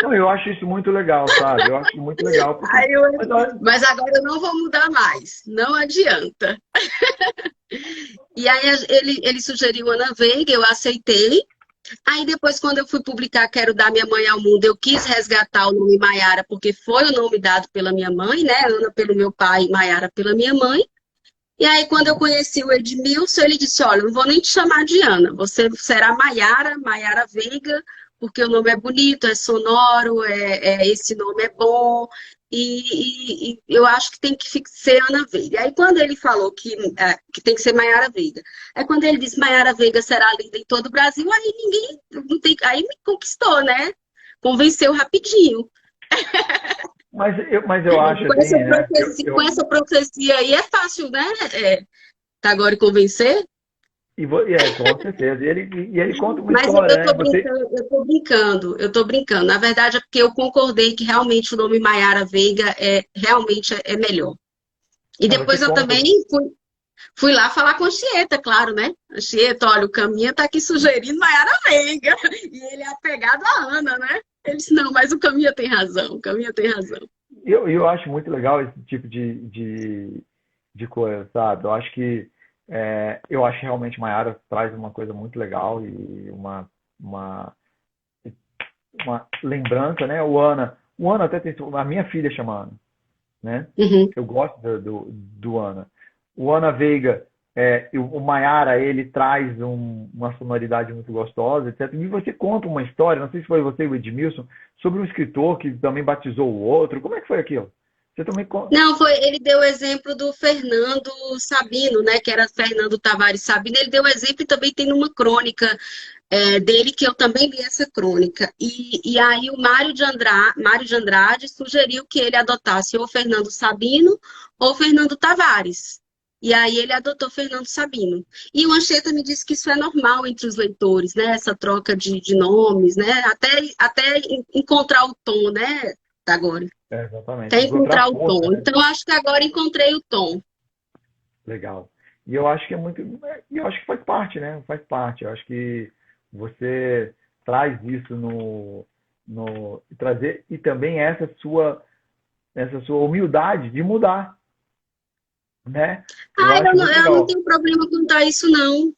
Não, eu acho isso muito legal, sabe? Eu acho muito legal, porque. Aí eu- Mas, olha, Mas agora eu não vou mudar mais. Não adianta. E aí ele sugeriu Ana Veiga, eu aceitei. Aí depois, quando eu fui publicar Quero Dar Minha Mãe ao Mundo, eu quis resgatar o nome Maiara, porque foi o nome dado pela minha mãe, né? Ana pelo meu pai e Maiara pela minha mãe. E aí, quando eu conheci o Edmilson, ele disse, olha, não vou nem te chamar de Ana, você será Maiara, Maiara Veiga, porque o nome é bonito, é sonoro, esse nome é bom, e eu acho que tem que ser Ana Veiga. Aí, quando ele falou que tem que ser Maiara Veiga, aí quando ele disse Maiara Veiga será lida em todo o Brasil, aí ninguém, não tem, aí me conquistou, né? Convenceu rapidinho. mas eu acho assim, né? Com essa profecia aí é fácil, né? Tá agora e convencer? Com certeza. E ele conta uma Mas história, eu né? tô brincando, eu tô brincando, eu tô brincando. Na verdade, é porque eu concordei que realmente o nome Maiara Veiga realmente é melhor. E Você depois eu conta. também fui lá falar com a Anchieta, claro, né? Anchieta, olha, o Caminha tá aqui sugerindo Maiara Veiga. E ele é apegado à Ana, né? Ele disse, não, mas o Caminha tem razão, o Caminha tem razão. Eu acho muito legal esse tipo de coisa, sabe? Eu acho que realmente Maiara traz uma coisa muito legal e uma, uma lembrança, né? O Ana até tem. A minha filha chama Ana, né? Uhum. Eu gosto do Ana. O Ana Veiga, o Maiara, ele traz uma sonoridade muito gostosa, etc. E você conta uma história, não sei se foi você e o Edmilson, sobre um escritor que também batizou o outro. Como é que foi aquilo? Você também conta. Não, ele deu o exemplo do Fernando Sabino, né? Que era Fernando Tavares Sabino. Ele deu o exemplo e também tem numa crônica dele, que eu também li essa crônica. E aí o Mário de Andrade sugeriu que ele adotasse ou Fernando Sabino ou Fernando Tavares. E aí ele adotou Fernando Sabino. E o Anchieta me disse que isso é normal entre os leitores, né? Essa troca de nomes, né? Até encontrar o tom, né, agora. Exatamente. Até Encontrar encontrar o força, tom. né? Então, acho que agora encontrei o tom. Legal. E eu acho que é muito. E eu acho que faz parte, né? Faz parte. Eu acho que você traz isso trazer e também essa sua humildade de mudar, né? Eu Ah, acho muito eu não legal. tenho problema contar isso, não.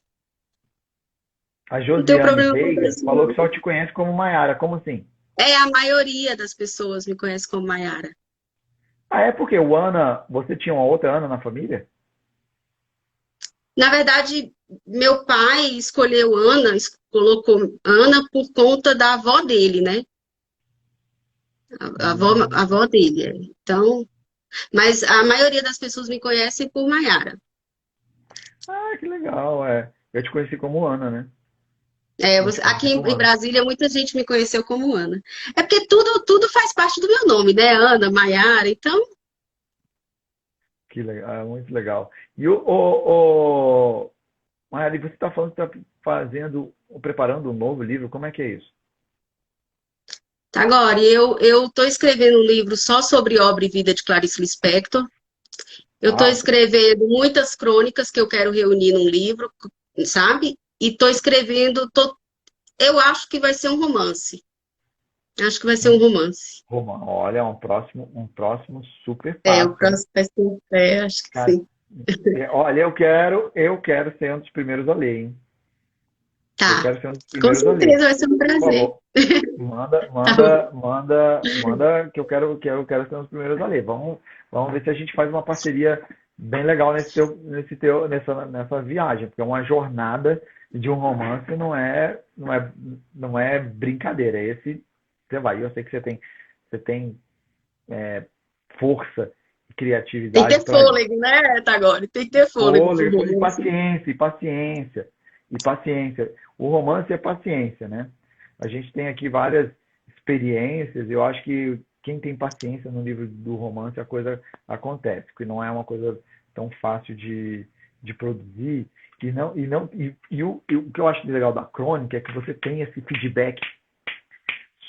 A Não tenho Josiane problema contar Veiga isso, falou não. que só te conhece como Maiara. Como assim? A maioria das pessoas me conhece como Maiara. Ah, é porque o Ana, você tinha uma outra Ana na família? Na verdade, meu pai escolheu Ana, colocou Ana por conta da avó dele, né? A Hum. avó dele. Então, mas a maioria das pessoas me conhecem por Maiara. Ah, que legal, é. Eu te conheci como Ana, né? Eu te Aqui conheci como em Ana. Brasília, muita gente me conheceu como Ana. É porque tudo faz parte do meu nome, né? Ana, Maiara. Então, Que legal, muito legal. E o Maiara, você está falando que está fazendo, ou preparando um novo livro, como é que é isso? tá, agora, eu estou escrevendo um livro só sobre obra e vida de Clarice Lispector. Eu estou Uau, escrevendo muitas crônicas que eu quero reunir num livro, sabe? E estou escrevendo, eu acho que vai ser um romance. Acho que vai ser um romance. Roma, olha, um próximo super O passo, hein? próximo vai ser, acho que Cara, sim. olha, eu quero ser um dos primeiros a ler, hein? Eu Tá. quero ser um dos Com primeiros a ler. certeza vai ser um Por prazer. favor, manda, Tá bom. manda, manda, manda que eu quero ser um dos primeiros a ler. Vamos ver se a gente faz uma parceria bem legal nessa viagem, porque uma jornada de um romance não é brincadeira. Esse você vai. Eu sei que você tem força e Tem que criatividade ter para isso. fôlego, né, Tagore? Tem que ter fôlego pro Fôlego e romance. paciência, e paciência. e paciência. O romance é paciência, né? A gente tem aqui várias experiências. Eu acho que quem tem paciência no livro do romance, a coisa acontece, porque não é uma coisa tão fácil de produzir. E o que eu acho legal da crônica é que você tem esse feedback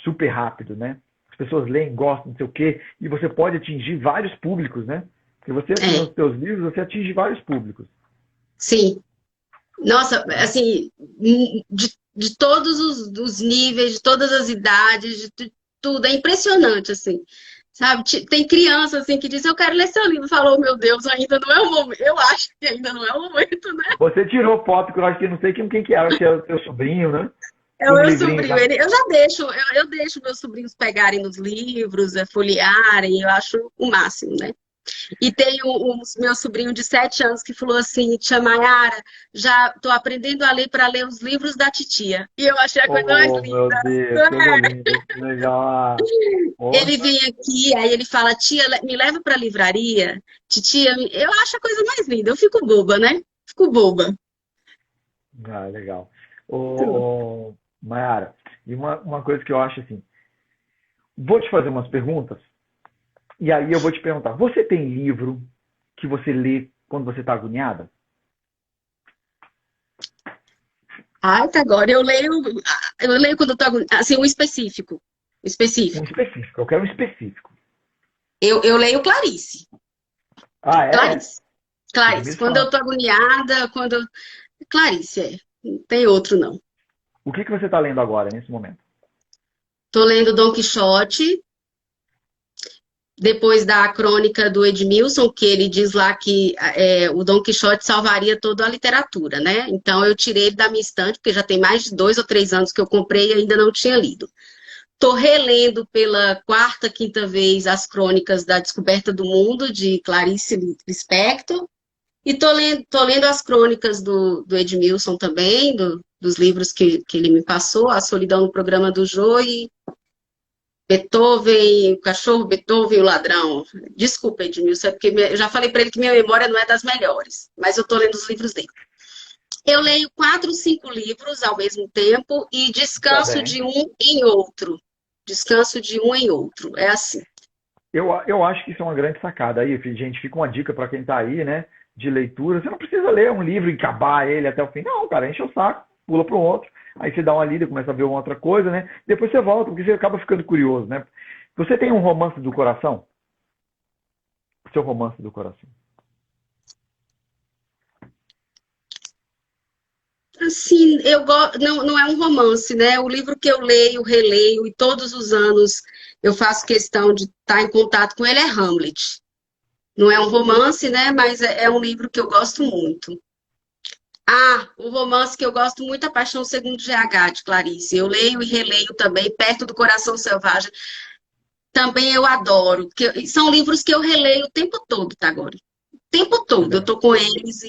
super rápido, né? As pessoas leem, gostam, não sei o quê, e você pode atingir vários públicos, né? Porque você, É, nos seus livros, você atinge vários públicos, sim. Nossa, né? assim, de todos os níveis, de todas as idades, tudo, é impressionante, assim, sabe? Tem criança, assim, que diz, eu quero ler seu livro, falou, meu Deus, ainda não é o momento, eu acho que ainda não é o momento, né? Você tirou foto, que eu acho que não sei quem que era, acho que era o seu sobrinho, né? É Com o um meu livrinho sobrinho, já. eu já deixo, eu deixo meus sobrinhos pegarem nos livros, folhearem, eu acho o máximo, né? E tem o meu sobrinho de 7 anos que falou assim, tia Mayara, já estou aprendendo a ler para ler os livros da titia. E eu achei a coisa mais Oh, meu linda. Deus, coisa linda. Legal. Oh, Ele vem aqui, aí ele fala, tia, me leva para a livraria. Titia, eu acho a coisa mais linda. Eu fico boba, né? Fico boba. legal. Ô, Mayara, e uma coisa que eu acho assim, vou te fazer umas perguntas, e aí eu vou te perguntar, você tem livro que você lê quando você está agoniada? Ai, tá agora. Eu leio quando eu tô, assim, um específico. Um Específico. específico, eu quero um específico. Eu leio Clarice. Ah, é? Clarice. Clarice. Edmilson Quando eu Fala. tô agoniada, Clarice, não tem outro, não. O que você está lendo agora, nesse momento? Tô lendo Dom Quixote, depois da crônica do Edmilson, que ele diz lá que o Dom Quixote salvaria toda a literatura, né? Então eu tirei ele da minha estante, porque já tem mais de 2 ou 3 anos que eu comprei e ainda não tinha lido. Tô relendo pela quarta, quinta vez as crônicas da Descoberta do Mundo, de Clarice Lispector, e tô lendo as crônicas do Edmilson também, dos livros que ele me passou, A Solidão no Programa do Jô e Beethoven, o cachorro, Beethoven e o ladrão. Desculpa, Edmilson, é porque eu já falei para ele que minha memória não é das melhores, mas eu estou lendo os livros dele. Eu leio 4, 5 livros ao mesmo tempo e Tá descanso bem. de um em outro. Descanso de um em outro. É assim. Eu acho que isso é uma grande sacada. Aí, gente, fica uma dica para quem está aí, né? De leitura. Você não precisa ler um livro e acabar ele até o fim. Não, cara, enche o saco, pula para o outro. Aí você dá uma lida, começa a ver uma outra coisa, né? Depois você volta, porque você acaba ficando curioso, né? Você tem um romance do coração? O seu romance do coração. Assim, não é um romance, né? O livro que eu leio, releio, e todos os anos eu faço questão de estar em contato com ele é Hamlet. Não é um romance, né? Mas é um livro que eu gosto muito. Ah, o romance que eu gosto muito, A Paixão Segundo GH, de Clarice. Eu leio e releio também, Perto do Coração Selvagem. Também eu adoro. São livros que eu releio o tempo todo, tá, agora? O tempo todo. Eu Legal. tô com eles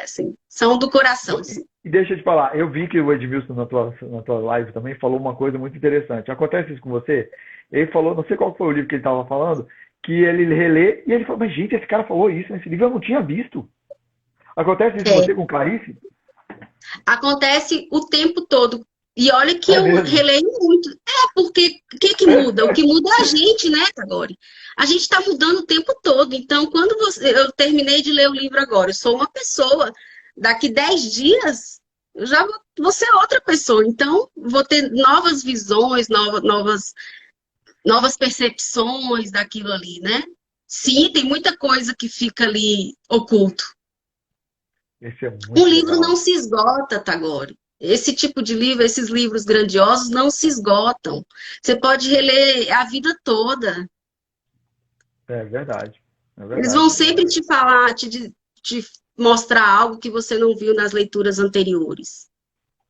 assim, são do coração, assim. E deixa eu te falar, eu vi que o Edmilson na tua live também falou uma coisa muito interessante. Acontece isso com você? Ele falou, não sei qual foi o livro que ele estava falando, que ele relê e ele falou, mas gente, esse cara falou isso nesse livro, eu não tinha visto. Acontece isso com É, você, com Clarice? acontece o tempo todo. E olha que É eu mesmo. releio muito. Porque o que muda? O que muda é a gente, né, Tagore? A gente está mudando o tempo todo. Então, quando eu terminei de ler o livro agora, eu sou uma pessoa, daqui 10 dias, eu já vou ser outra pessoa. Então, vou ter novas visões, novas percepções daquilo ali, né? Sim, tem muita coisa que fica ali oculto. Esse é Um muito livro não legal. se esgota, Tagore. Esse tipo de livro, esses livros grandiosos não se esgotam. Você pode reler a vida toda. É verdade. É Eles vão verdade. sempre te falar, te mostrar algo que você não viu nas leituras anteriores.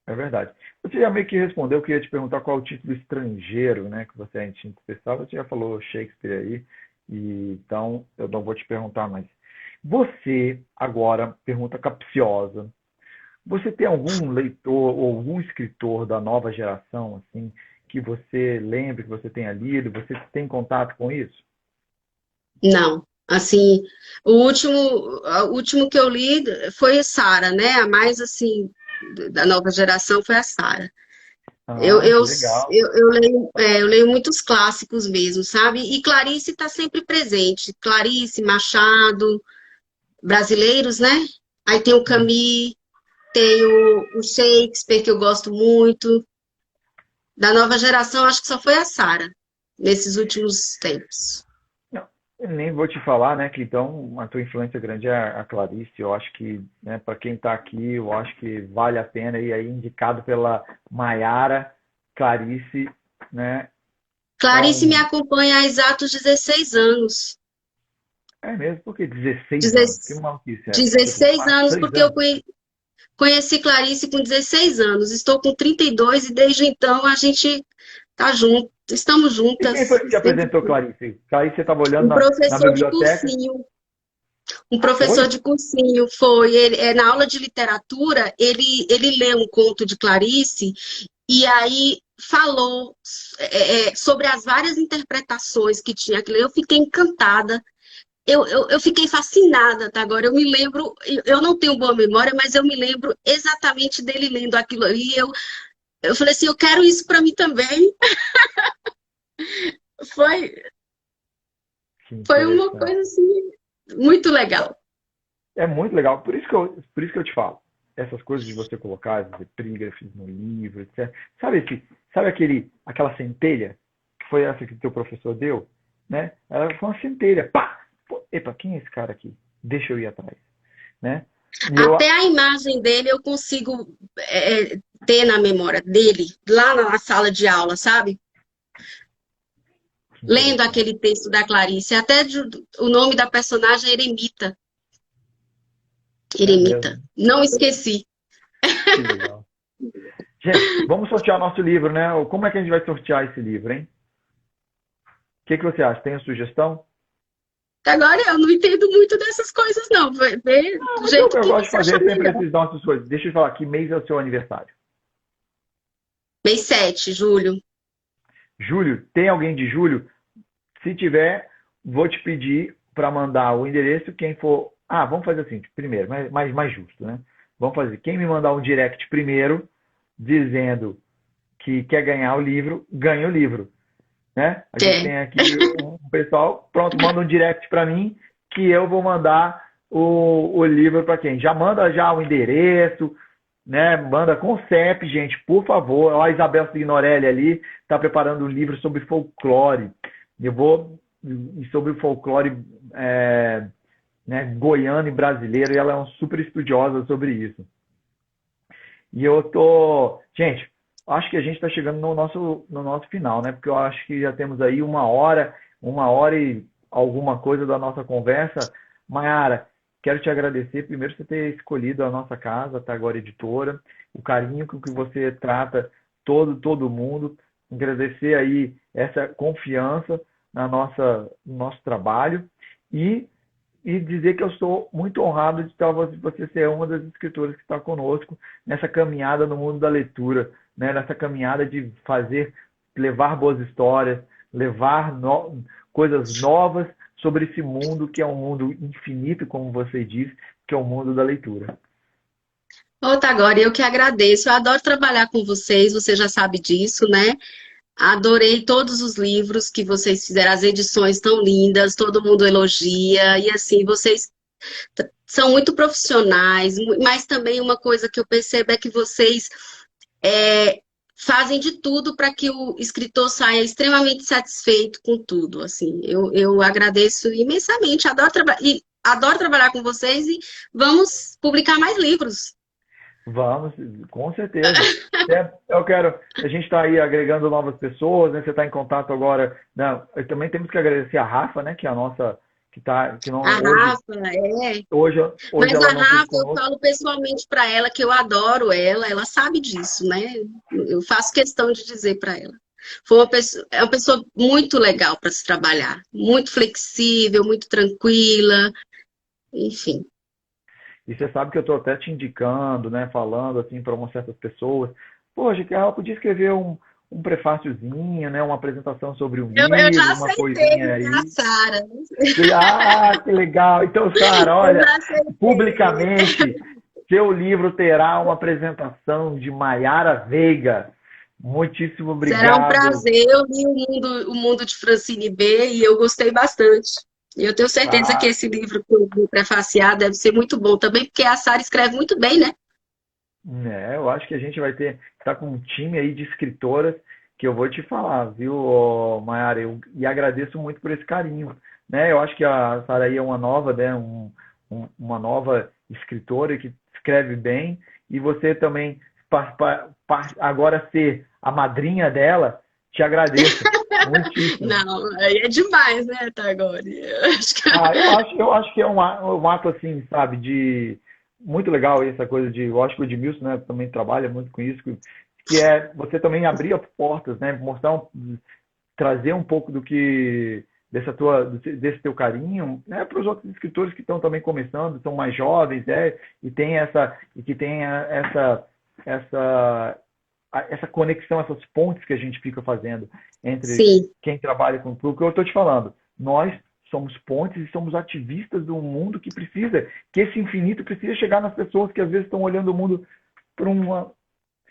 É verdade. Você já meio que respondeu, eu queria te perguntar qual é o título estrangeiro, né, que você é interessado. Você já falou Shakespeare aí, e então eu não vou te perguntar mais. Você, agora, pergunta capciosa. Você tem algum leitor ou algum escritor da nova geração, assim, que você lembre, que você tenha lido, você tem contato com isso? Não. Assim, o último que eu li foi Sara, né? A mais assim. da nova geração foi a Sara. Eu, Ah, eu, que legal. eu leio muitos clássicos mesmo, sabe? E Clarice está sempre presente. Clarice, Machado, brasileiros, né? Aí tem o Uhum. Camus, tem o Shakespeare, que eu gosto muito. Da nova geração, acho que só foi a Sara, nesses últimos tempos. Não, eu nem vou te falar, né, que então a tua influência grande é a Clarice. Eu acho que, né, para quem está aqui, eu acho que vale a pena e aí indicado pela Maiara, Clarice, né, é Clarice me um, acompanha há exatos 16 anos. é mesmo, porque 16 anos, que Deze- maluquice é essa? Você tem 16 quase anos, 6 porque eu anos. conheci Clarice com 16 anos. Estou com 32 e desde então a gente tá junto, estamos E quem juntas. foi que te apresentou Clarice? Clarice, você estava olhando Um na professor de biblioteca? cursinho, um Ah, professor foi? de cursinho foi, na aula de literatura, ele lê um conto de Clarice e aí falou sobre as várias interpretações que tinha aquilo. Eu fiquei encantada. Eu fiquei fascinada, tá? Agora eu me lembro, eu não tenho boa memória, mas eu me lembro exatamente dele lendo aquilo ali. Eu falei assim, eu quero isso para mim também. Foi, Que foi uma interessante. coisa assim, muito legal. É muito legal. Por isso que eu te falo. Essas coisas de você colocar os epígrafes no livro, etc. Sabe aquela centelha que foi essa que o teu professor deu? Né? Ela foi uma centelha. Pá! Pô, epa, quem é esse cara aqui? Deixa eu ir atrás. Né? E eu, Até a imagem dele eu consigo ter na memória dele, lá na sala de aula, sabe? que Lendo interessante. aquele texto da Clarice, até o nome da personagem é Eremita. É Eremita. mesmo. Não esqueci. Que legal. Gente, vamos sortear o nosso livro, né? Como é que a gente vai sortear esse livro, hein? O que você acha? Tem a sugestão? Agora eu não entendo muito dessas coisas, não. Vai ver Ah, do mas eu, jeito eu que gosto de você achar fazer sempre melhor. esses nossos coisas. Deixa eu falar, que mês é o seu aniversário? Mês 7, julho. Julho, tem alguém de julho? Se tiver, vou te pedir para mandar o endereço. Quem for. Ah, vamos fazer assim, primeiro, mais justo, né? Vamos fazer. Quem me mandar um direct primeiro, dizendo que quer ganhar o livro, ganha o livro. Né? A gente É. tem aqui um pessoal, pronto, manda um direct para mim que eu vou mandar o livro para quem? Já manda já o endereço, né? Manda com CEP, gente, por favor. Ó, a Isabel Signorelli ali está preparando um livro sobre folclore. Eu vou sobre o folclore né, goiano e brasileiro, e ela é uma super estudiosa sobre isso. E eu tô. Gente, acho que a gente está chegando no nosso final, né? Porque eu acho que já temos aí uma hora e alguma coisa da nossa conversa. Mayara, quero te agradecer primeiro por você ter escolhido a nossa casa, tá agora editora, o carinho com que você trata todo mundo. Agradecer aí essa confiança no nosso trabalho e dizer que eu estou muito honrado de você ser uma das escritoras que está conosco nessa caminhada no mundo da leitura, né? Nessa caminhada de levar boas histórias, levar coisas novas sobre esse mundo que é um mundo infinito, como você disse, que é o mundo da leitura. Outra agora, eu que agradeço. Eu adoro trabalhar com vocês, você já sabe disso, né? Adorei todos os livros que vocês fizeram, as edições tão lindas, todo mundo elogia, e assim, vocês são muito profissionais, mas também uma coisa que eu percebo é que vocês é, fazem de tudo para que o escritor saia extremamente satisfeito com tudo. Assim, eu agradeço imensamente, adoro trabalhar com vocês e vamos publicar mais livros. Vamos, com certeza. Eu quero. A gente está aí agregando novas pessoas, né? Você está em contato agora. Não, também temos que agradecer a Rafa, né? Que é a nossa. Que não, A hoje, Rafa, é. hoje, hoje Mas ela a não fica Rafa, eu conosco. falo pessoalmente para ela que eu adoro ela sabe disso, né? Eu faço questão de dizer para ela. É uma pessoa muito legal para se trabalhar, muito flexível, muito tranquila, enfim. E você sabe que eu estou até te indicando, né? Falando assim para umas certas pessoas. Poxa, que ela podia escrever um prefáciozinho, né? Uma apresentação sobre um Eu já livro, uma aceitei coisinha a aí. Sara. Ah, que legal! Então, Sara, Eu olha, já aceitei. publicamente. seu livro terá uma apresentação de Maiara Veiga. Muitíssimo Será um obrigado. prazer. Eu li o mundo de Francine B e eu gostei bastante. E eu tenho certeza que Ah, esse livro que eu vou prefaciar deve ser muito bom também, porque a Sara escreve muito bem, né? eu acho que a gente vai tá com um time aí de escritoras que eu vou te falar, viu, ô, Mayara? E agradeço muito por esse carinho, né? Eu acho que a Saraí é uma nova, né? Uma nova escritora que escreve bem e você também agora ser a madrinha dela, te agradeço muitíssimo. Não, aí é demais, né, até agora. Eu acho que... Eu acho que é um ato assim, sabe, de muito legal essa coisa de, eu acho que o Edmilson, né, também trabalha muito com isso, que é você também abrir as portas, né, trazer um pouco do que desse teu carinho, né, para os outros escritores que estão também começando, são mais jovens, e que tem essa conexão, essas pontes que a gente fica fazendo entre Sim. quem trabalha com o que eu estou te falando. Nós somos pontes e somos ativistas do mundo que esse infinito precisa chegar nas pessoas que às vezes estão olhando o mundo por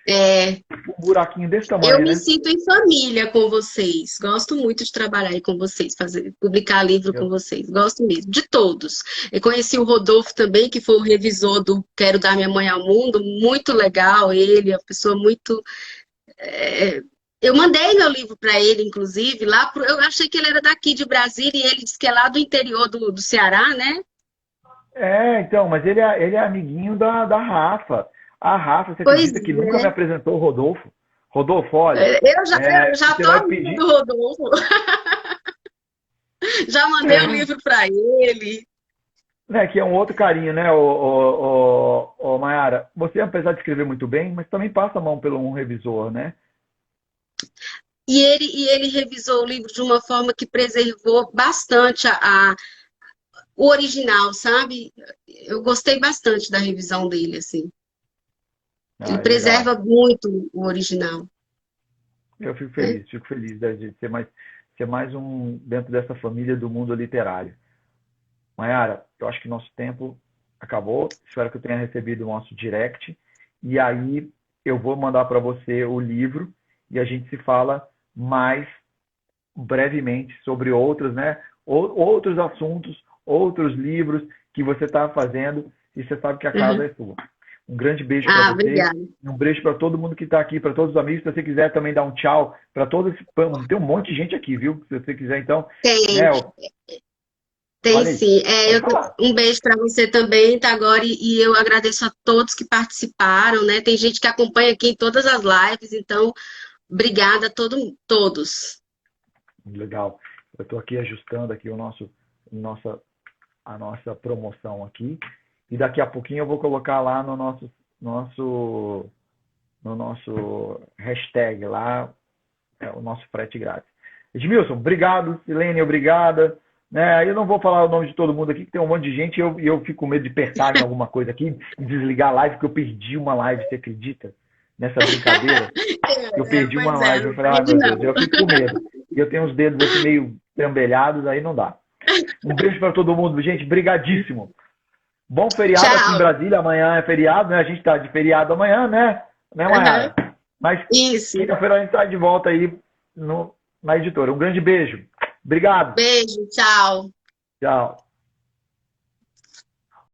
É, um buraquinho desse eu tamanho, me né? sinto em família com vocês. Gosto muito de trabalhar aí com vocês, publicar livro com Eu, vocês. Gosto mesmo, de todos. Eu conheci o Rodolfo também, que foi o revisor do Quero Dar Minha Mãe ao Mundo. Muito legal ele, é uma pessoa muito... Eu mandei meu livro para ele, inclusive, eu achei que ele era daqui de Brasília e ele disse que é lá do interior do Ceará, né? então, mas ele é amiguinho da Rafa. A Rafa, você Pois acredita que nunca me é. apresentou o Rodolfo? Rodolfo, olha, Eu já você tô vai amiga do pedir. Rodolfo. Já mandei o livro para ele. Né, que é um outro carinho, né, o Mayara? Você, apesar de escrever muito bem, mas também passa a mão pelo um revisor, né? E ele revisou o livro de uma forma que preservou bastante o original, sabe? Eu gostei bastante da revisão dele, assim. Ele Ah, legal. preserva muito o original, Eu né? fico feliz de ser mais um dentro dessa família do mundo literário. Mayara, eu acho que nosso tempo acabou. Espero que eu tenha recebido o nosso direct. E aí eu vou mandar para você o livro e a gente se fala mais brevemente sobre outros, né? Outros assuntos, outros livros que você está fazendo e você sabe que a casa Uhum. é sua. Um grande beijo para Ah, você, obrigada. um beijo para todo mundo que está aqui, para todos os amigos. Se você quiser também dar um tchau para todos, tem um monte de gente aqui, viu? Se você quiser, então, Tem, né? tem Olha aí, sim. pode falar. Um beijo para você também, tá agora, e eu agradeço a todos que participaram, né? Tem gente que acompanha aqui em todas as lives, então, obrigada a todos. Legal. Eu estou aqui ajustando aqui nossa, a nossa promoção aqui e daqui a pouquinho eu vou colocar lá nosso no nosso hashtag lá, o nosso frete grátis. Edmilson, obrigado. Silene, obrigada. Né? Eu não vou falar o nome de todo mundo aqui, que tem um monte de gente e eu fico com medo de apertar em alguma coisa aqui e desligar a live, porque eu perdi uma live, você acredita? Nessa brincadeira. Eu perdi uma Pois é, live. Eu não falei, perde meu Deus, não. eu fico com medo. E eu tenho os dedos assim meio trambelhados, aí não dá. Um beijo para todo mundo, gente. Brigadíssimo. Bom feriado aqui em Tchau. Brasília. Amanhã é feriado, né? A gente tá de feriado amanhã, né? Né, Aham. Mayara? Mas Isso. quinta-feira a gente tá de volta aí na editora. Um grande beijo. Obrigado. Beijo, tchau. Tchau.